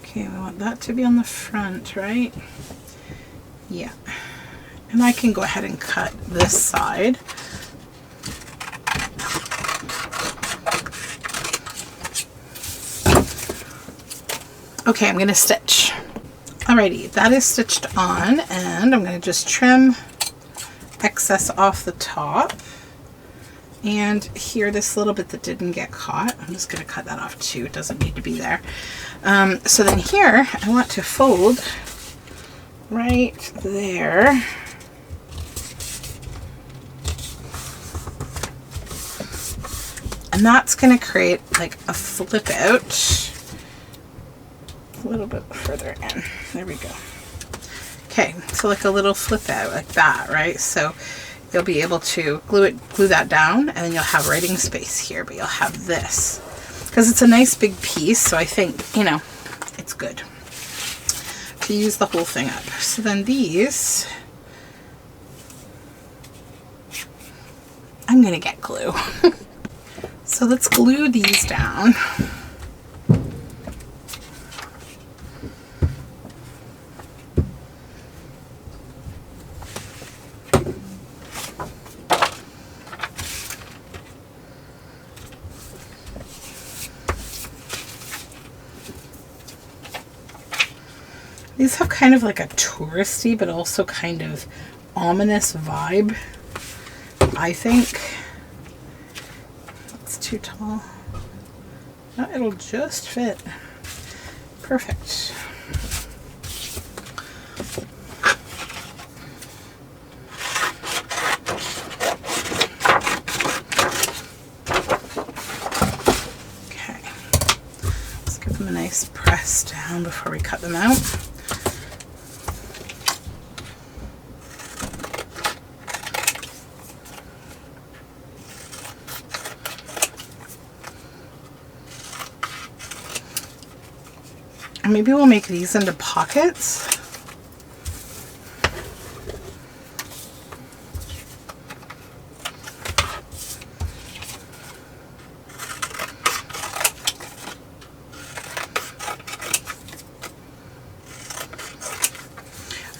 Speaker 1: Okay, we want that to be on the front, right? Yeah. And I can go ahead and cut this side. Okay, I'm going to stitch. Alrighty, that is stitched on, and I'm going to just trim excess off the top. And here, this little bit that didn't get caught, I'm just going to cut that off too. It doesn't need to be there. So then here, I want to fold right there. And that's going to create like a flip out a little bit further in. There we go. Okay, so like a little flip out like that, right? So you'll be able to glue that down, and then you'll have writing space here, but you'll have this because it's a nice big piece. So I think, you know, it's good to use the whole thing up. So then these, I'm gonna get glue. So let's glue these down. These have kind of like a touristy, but also kind of ominous vibe, I think. It's too tall. No, it'll just fit. Perfect. Okay. Let's give them a nice press down before we cut them out. Maybe we'll make these into pockets.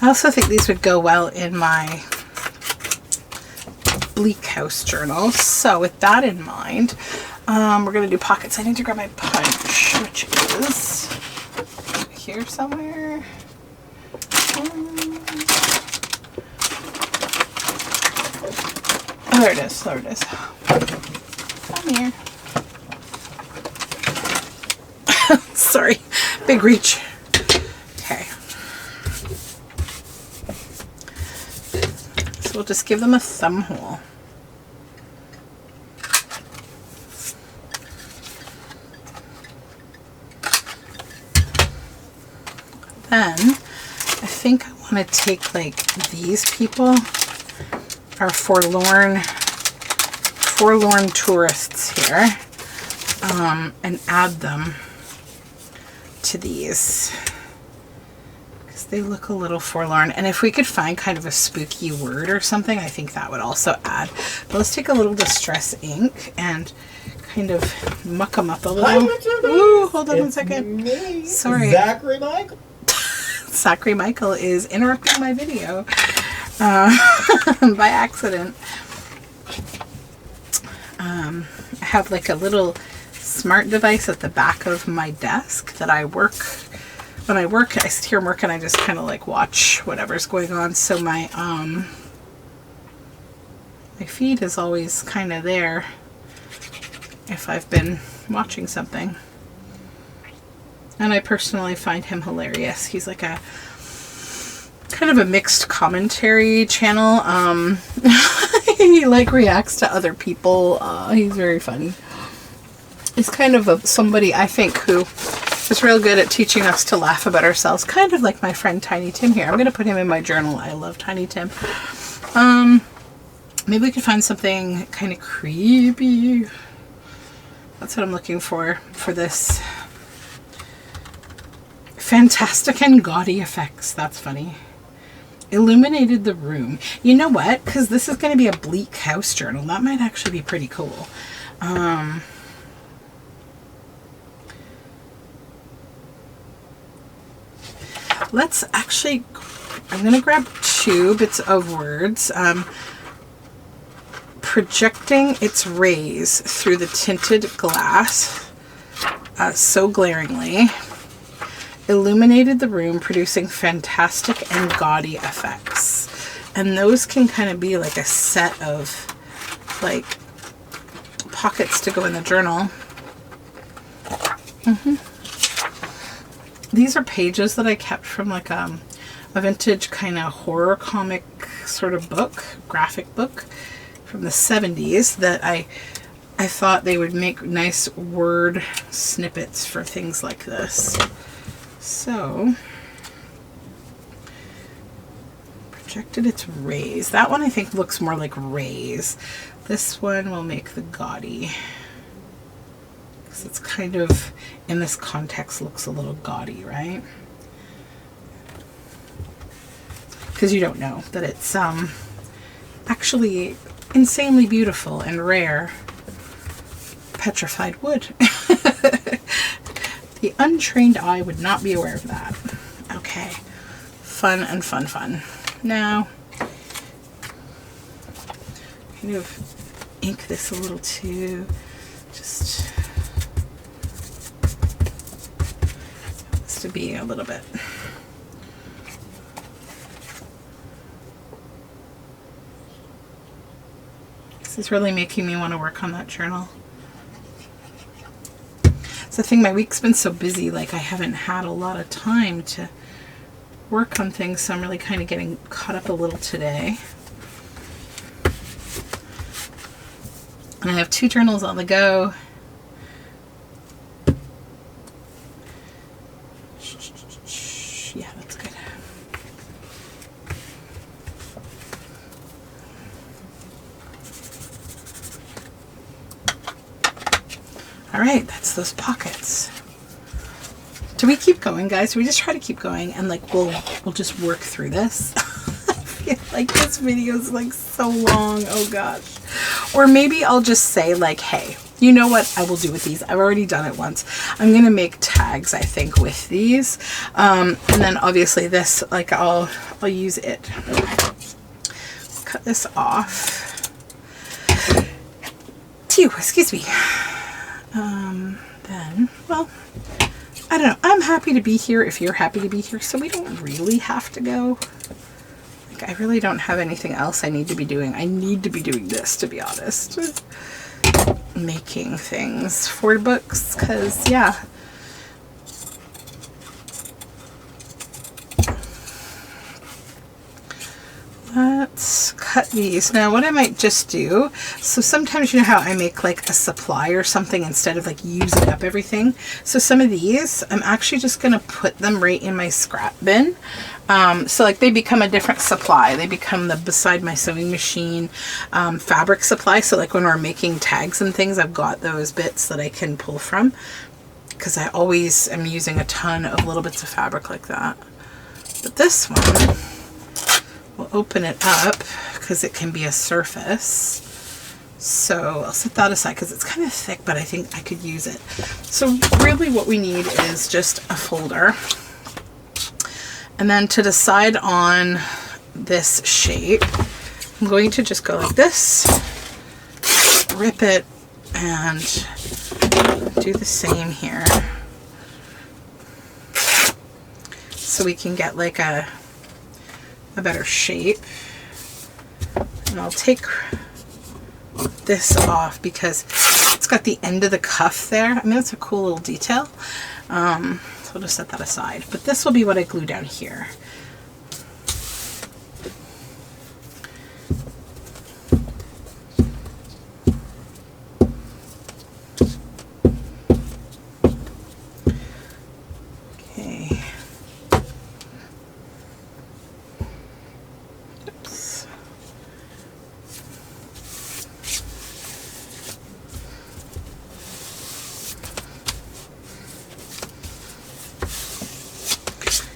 Speaker 1: I also think these would go well in my Bleak House journal. So with that in mind, we're going to do pockets. I need to grab my punch, which is here somewhere. Oh, there it is. There it is. Come here. Sorry. Big reach. Okay. So we'll just give them a thumb hole. Then I think I want to take like these people are forlorn tourists here, and add them to these because they look a little forlorn. And if we could find kind of a spooky word or something, I think that would also add. But let's take a little distress ink and kind of muck them up a little. Ooh, hold on one second.
Speaker 2: Me,
Speaker 1: sorry,
Speaker 2: Zachary Michael.
Speaker 1: Zachary Michael is interrupting my video by accident. I have like a little smart device at the back of my desk that I work. When I work, I sit here and work, and I just kind of like watch whatever's going on. So my my feed is always kind of there if I've been watching something. And I personally find him hilarious. He's like a kind of a mixed commentary channel. He like reacts to other people. He's very funny. He's kind of somebody I think who is real good at teaching us to laugh about ourselves, kind of like my friend Tiny Tim here. I'm going to put him in my journal. I love Tiny Tim. Maybe we could find something kind of creepy. That's what I'm looking for this. Fantastic and gaudy effects. That's funny. Illuminated the room. You know what? Because this is going to be a bleak house journal. That might actually be pretty cool. Let's actually, I'm going to grab 2 bits of words. Projecting its rays through the tinted glass so glaringly. Illuminated the room, producing fantastic and gaudy effects. And those can kind of be like a set of like pockets to go in the journal. These are pages that I kept from like a vintage kind of horror comic sort of book, graphic book from the 70s that I thought they would make nice word snippets for things like this. So, projected its rays. That one I think looks more like rays. This one will make the gaudy. Because it's kind of, in this context, looks a little gaudy, right? Because you don't know that it's actually insanely beautiful and rare petrified wood. The untrained eye would not be aware of that. Okay. Fun and fun, fun. Now, kind of ink this a little too. Just this to be a little bit. This is really making me want to work on that journal. The thing, my week's been so busy, like I haven't had a lot of time to work on things, so I'm really kind of getting caught up a little today. And I have 2 journals on the go. Yeah, that's good. All right, that's those pockets. Do we keep going, guys? We just try to keep going, and like we'll just work through this. I feel like this video is like so long. Oh gosh. Or maybe I'll just say like, hey, you know what I will do with these? I've already done it once. I'm gonna make tags, I think, with these, and then obviously this, like I'll use it. Cut this off. Phew, excuse me. Then, well, I don't know. I'm happy to be here if you're happy to be here, so we don't really have to go. Like, I really don't have anything else I need to be doing. I need to be doing this, to be honest. Making things for books, because, yeah. Let's cut these. Now what I might just do, so sometimes you know how I make like a supply or something instead of like using up everything. So some of these, I'm actually just going to put them right in my scrap bin. So like they become a different supply. They become the beside my sewing machine fabric supply. So like when we're making tags and things, I've got those bits that I can pull from. Because I always am using a ton of little bits of fabric like that. But this one, we'll open it up because it can be a surface. So I'll set that aside because it's kind of thick, but I think I could use it. So really what we need is just a folder. And then to decide on this shape, I'm going to just go like this, rip it, and do the same here. So we can get like a better shape. And I'll take this off because it's got the end of the cuff there. I mean, it's a cool little detail. So I'll just set that aside. But this will be what I glue down here. Okay. Oops.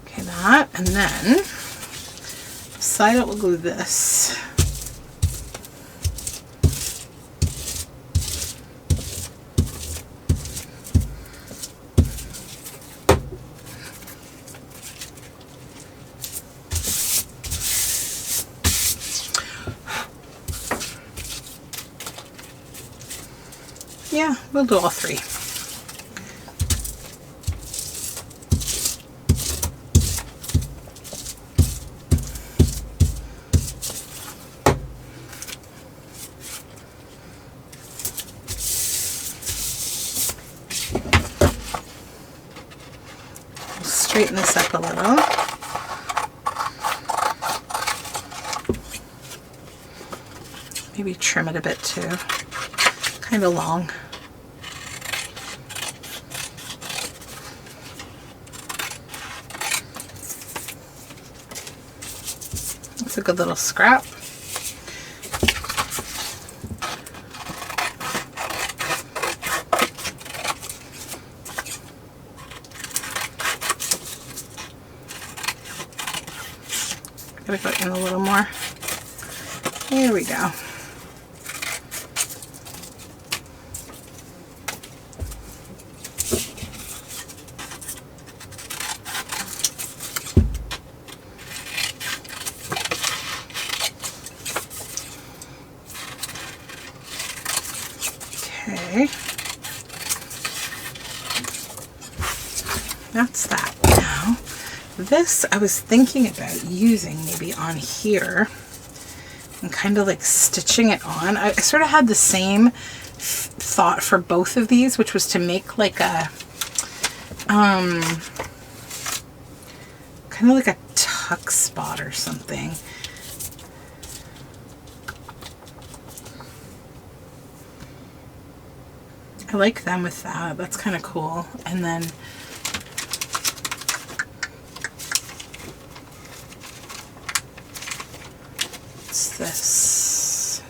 Speaker 1: Okay, that, and then beside it we'll glue this. Yeah, we'll do all three. Straighten this up a little. Maybe trim it a bit too. Kind of long. That's a good little scrap. Gotta go in a little more. There we go. Okay. That's that. Now, this I was thinking about using maybe on here and kind of like stitching it on. I sort of had the same thought for both of these, which was to make like a kind of like a tuck spot or something. I like them with that. That's kind of cool. And then what's this?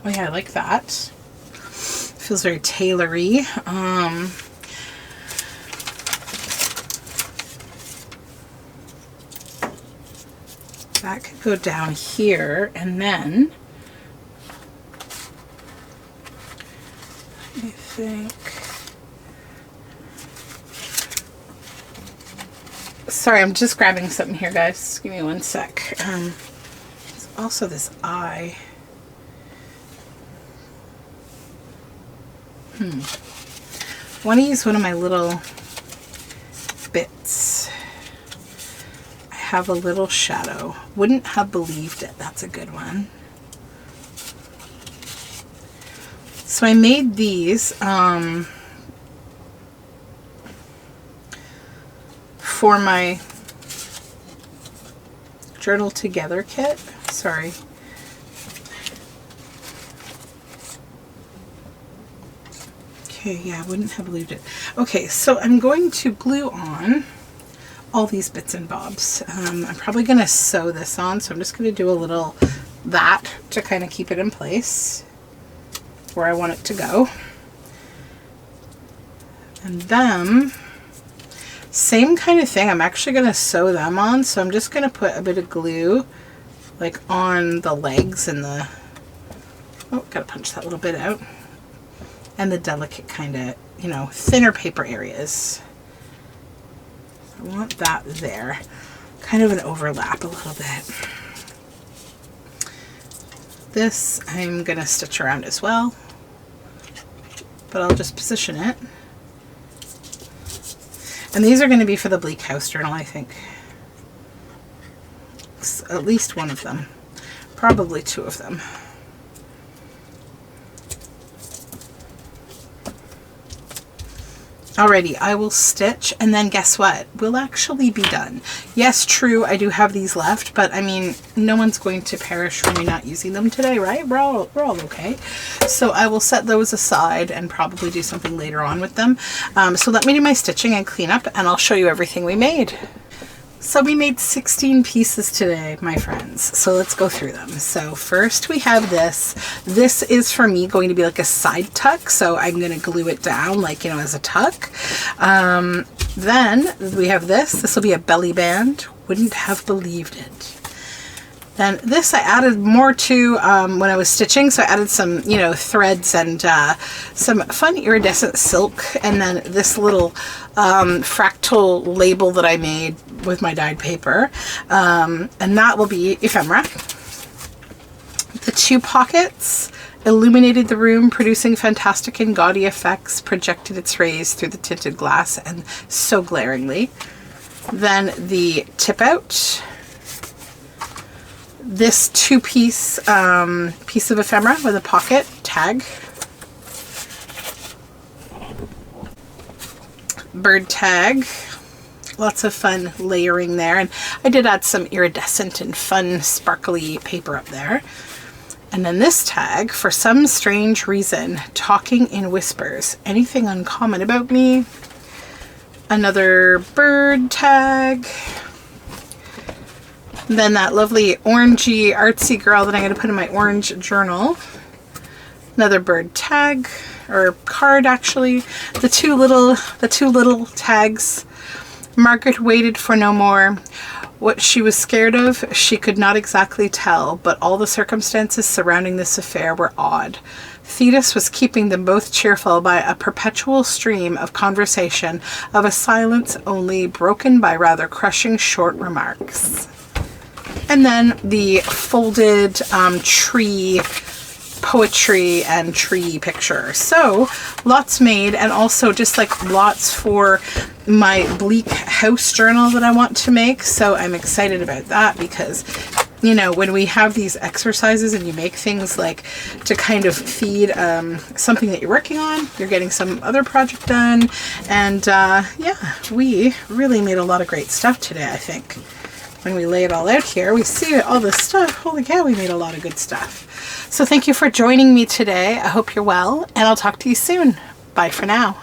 Speaker 1: Oh yeah, I like that. Feels very tailory. That could go down here, and then I think, sorry, I'm just grabbing something here, guys. Give me one sec. There's also this eye. I want to use one of my little bits. I have a little shadow. Wouldn't have believed it. That's a good one. So I made these for my Journal Together kit. Sorry. Okay, yeah, I wouldn't have believed it. Okay, so I'm going to glue on all these bits and bobs. I'm probably going to sew this on, so I'm just going to do a little that to kind of keep it in place where I want it to go. And then, same kind of thing, I'm actually going to sew them on, so I'm just going to put a bit of glue like on the legs and the, oh, gotta punch that little bit out, and the delicate kind of, you know, thinner paper areas. I want that there. Kind of an overlap a little bit. This I'm going to stitch around as well, but I'll just position it. And these are going to be for the Bleak House Journal, I think. At least one of them. Probably two of them. Alrighty, I will stitch, and then guess what? We'll actually be done. Yes, true, I do have these left, but I mean, no one's going to perish from me not using them today, right? We're all okay. So I will set those aside and probably do something later on with them. So let me do my stitching and clean up, and I'll show you everything we made. So we made 16 pieces today, my friends. So let's go through them. So first we have this. This is for me going to be like a side tuck. So I'm going to glue it down like, you know, as a tuck. Then we have this. This will be a belly band. Wouldn't have believed it. Then this I added more to when I was stitching. So I added some, you know, threads and some fun iridescent silk. And then this little fractal label that I made with my dyed paper. And that will be ephemera. The 2 pockets illuminated the room, producing fantastic and gaudy effects, projected its rays through the tinted glass and so glaringly. Then the tip out. This 2-piece piece of ephemera with a pocket tag. Bird tag. Lots of fun layering there. And I did add some iridescent and fun sparkly paper up there. And then this tag, for some strange reason, talking in whispers. Anything uncommon about me? Another bird tag. Then that lovely orangey artsy girl that I'm going to put in my orange journal. Another bird tag, or card actually. The two little tags. Margaret waited for no more. What she was scared of, she could not exactly tell, but all the circumstances surrounding this affair were odd. Thetis was keeping them both cheerful by a perpetual stream of conversation, of a silence only broken by rather crushing short remarks. And then the folded tree poetry and tree picture. So lots made, and also just like lots for my bleak house journal that I want to make. So I'm excited about that because, you know, when we have these exercises and you make things like to kind of feed something that you're working on, you're getting some other project done. And yeah, we really made a lot of great stuff today, I think. When we lay it all out here, we see all this stuff. Holy cow, we made a lot of good stuff. So thank you for joining me today. I hope you're well, and I'll talk to you soon. Bye for now.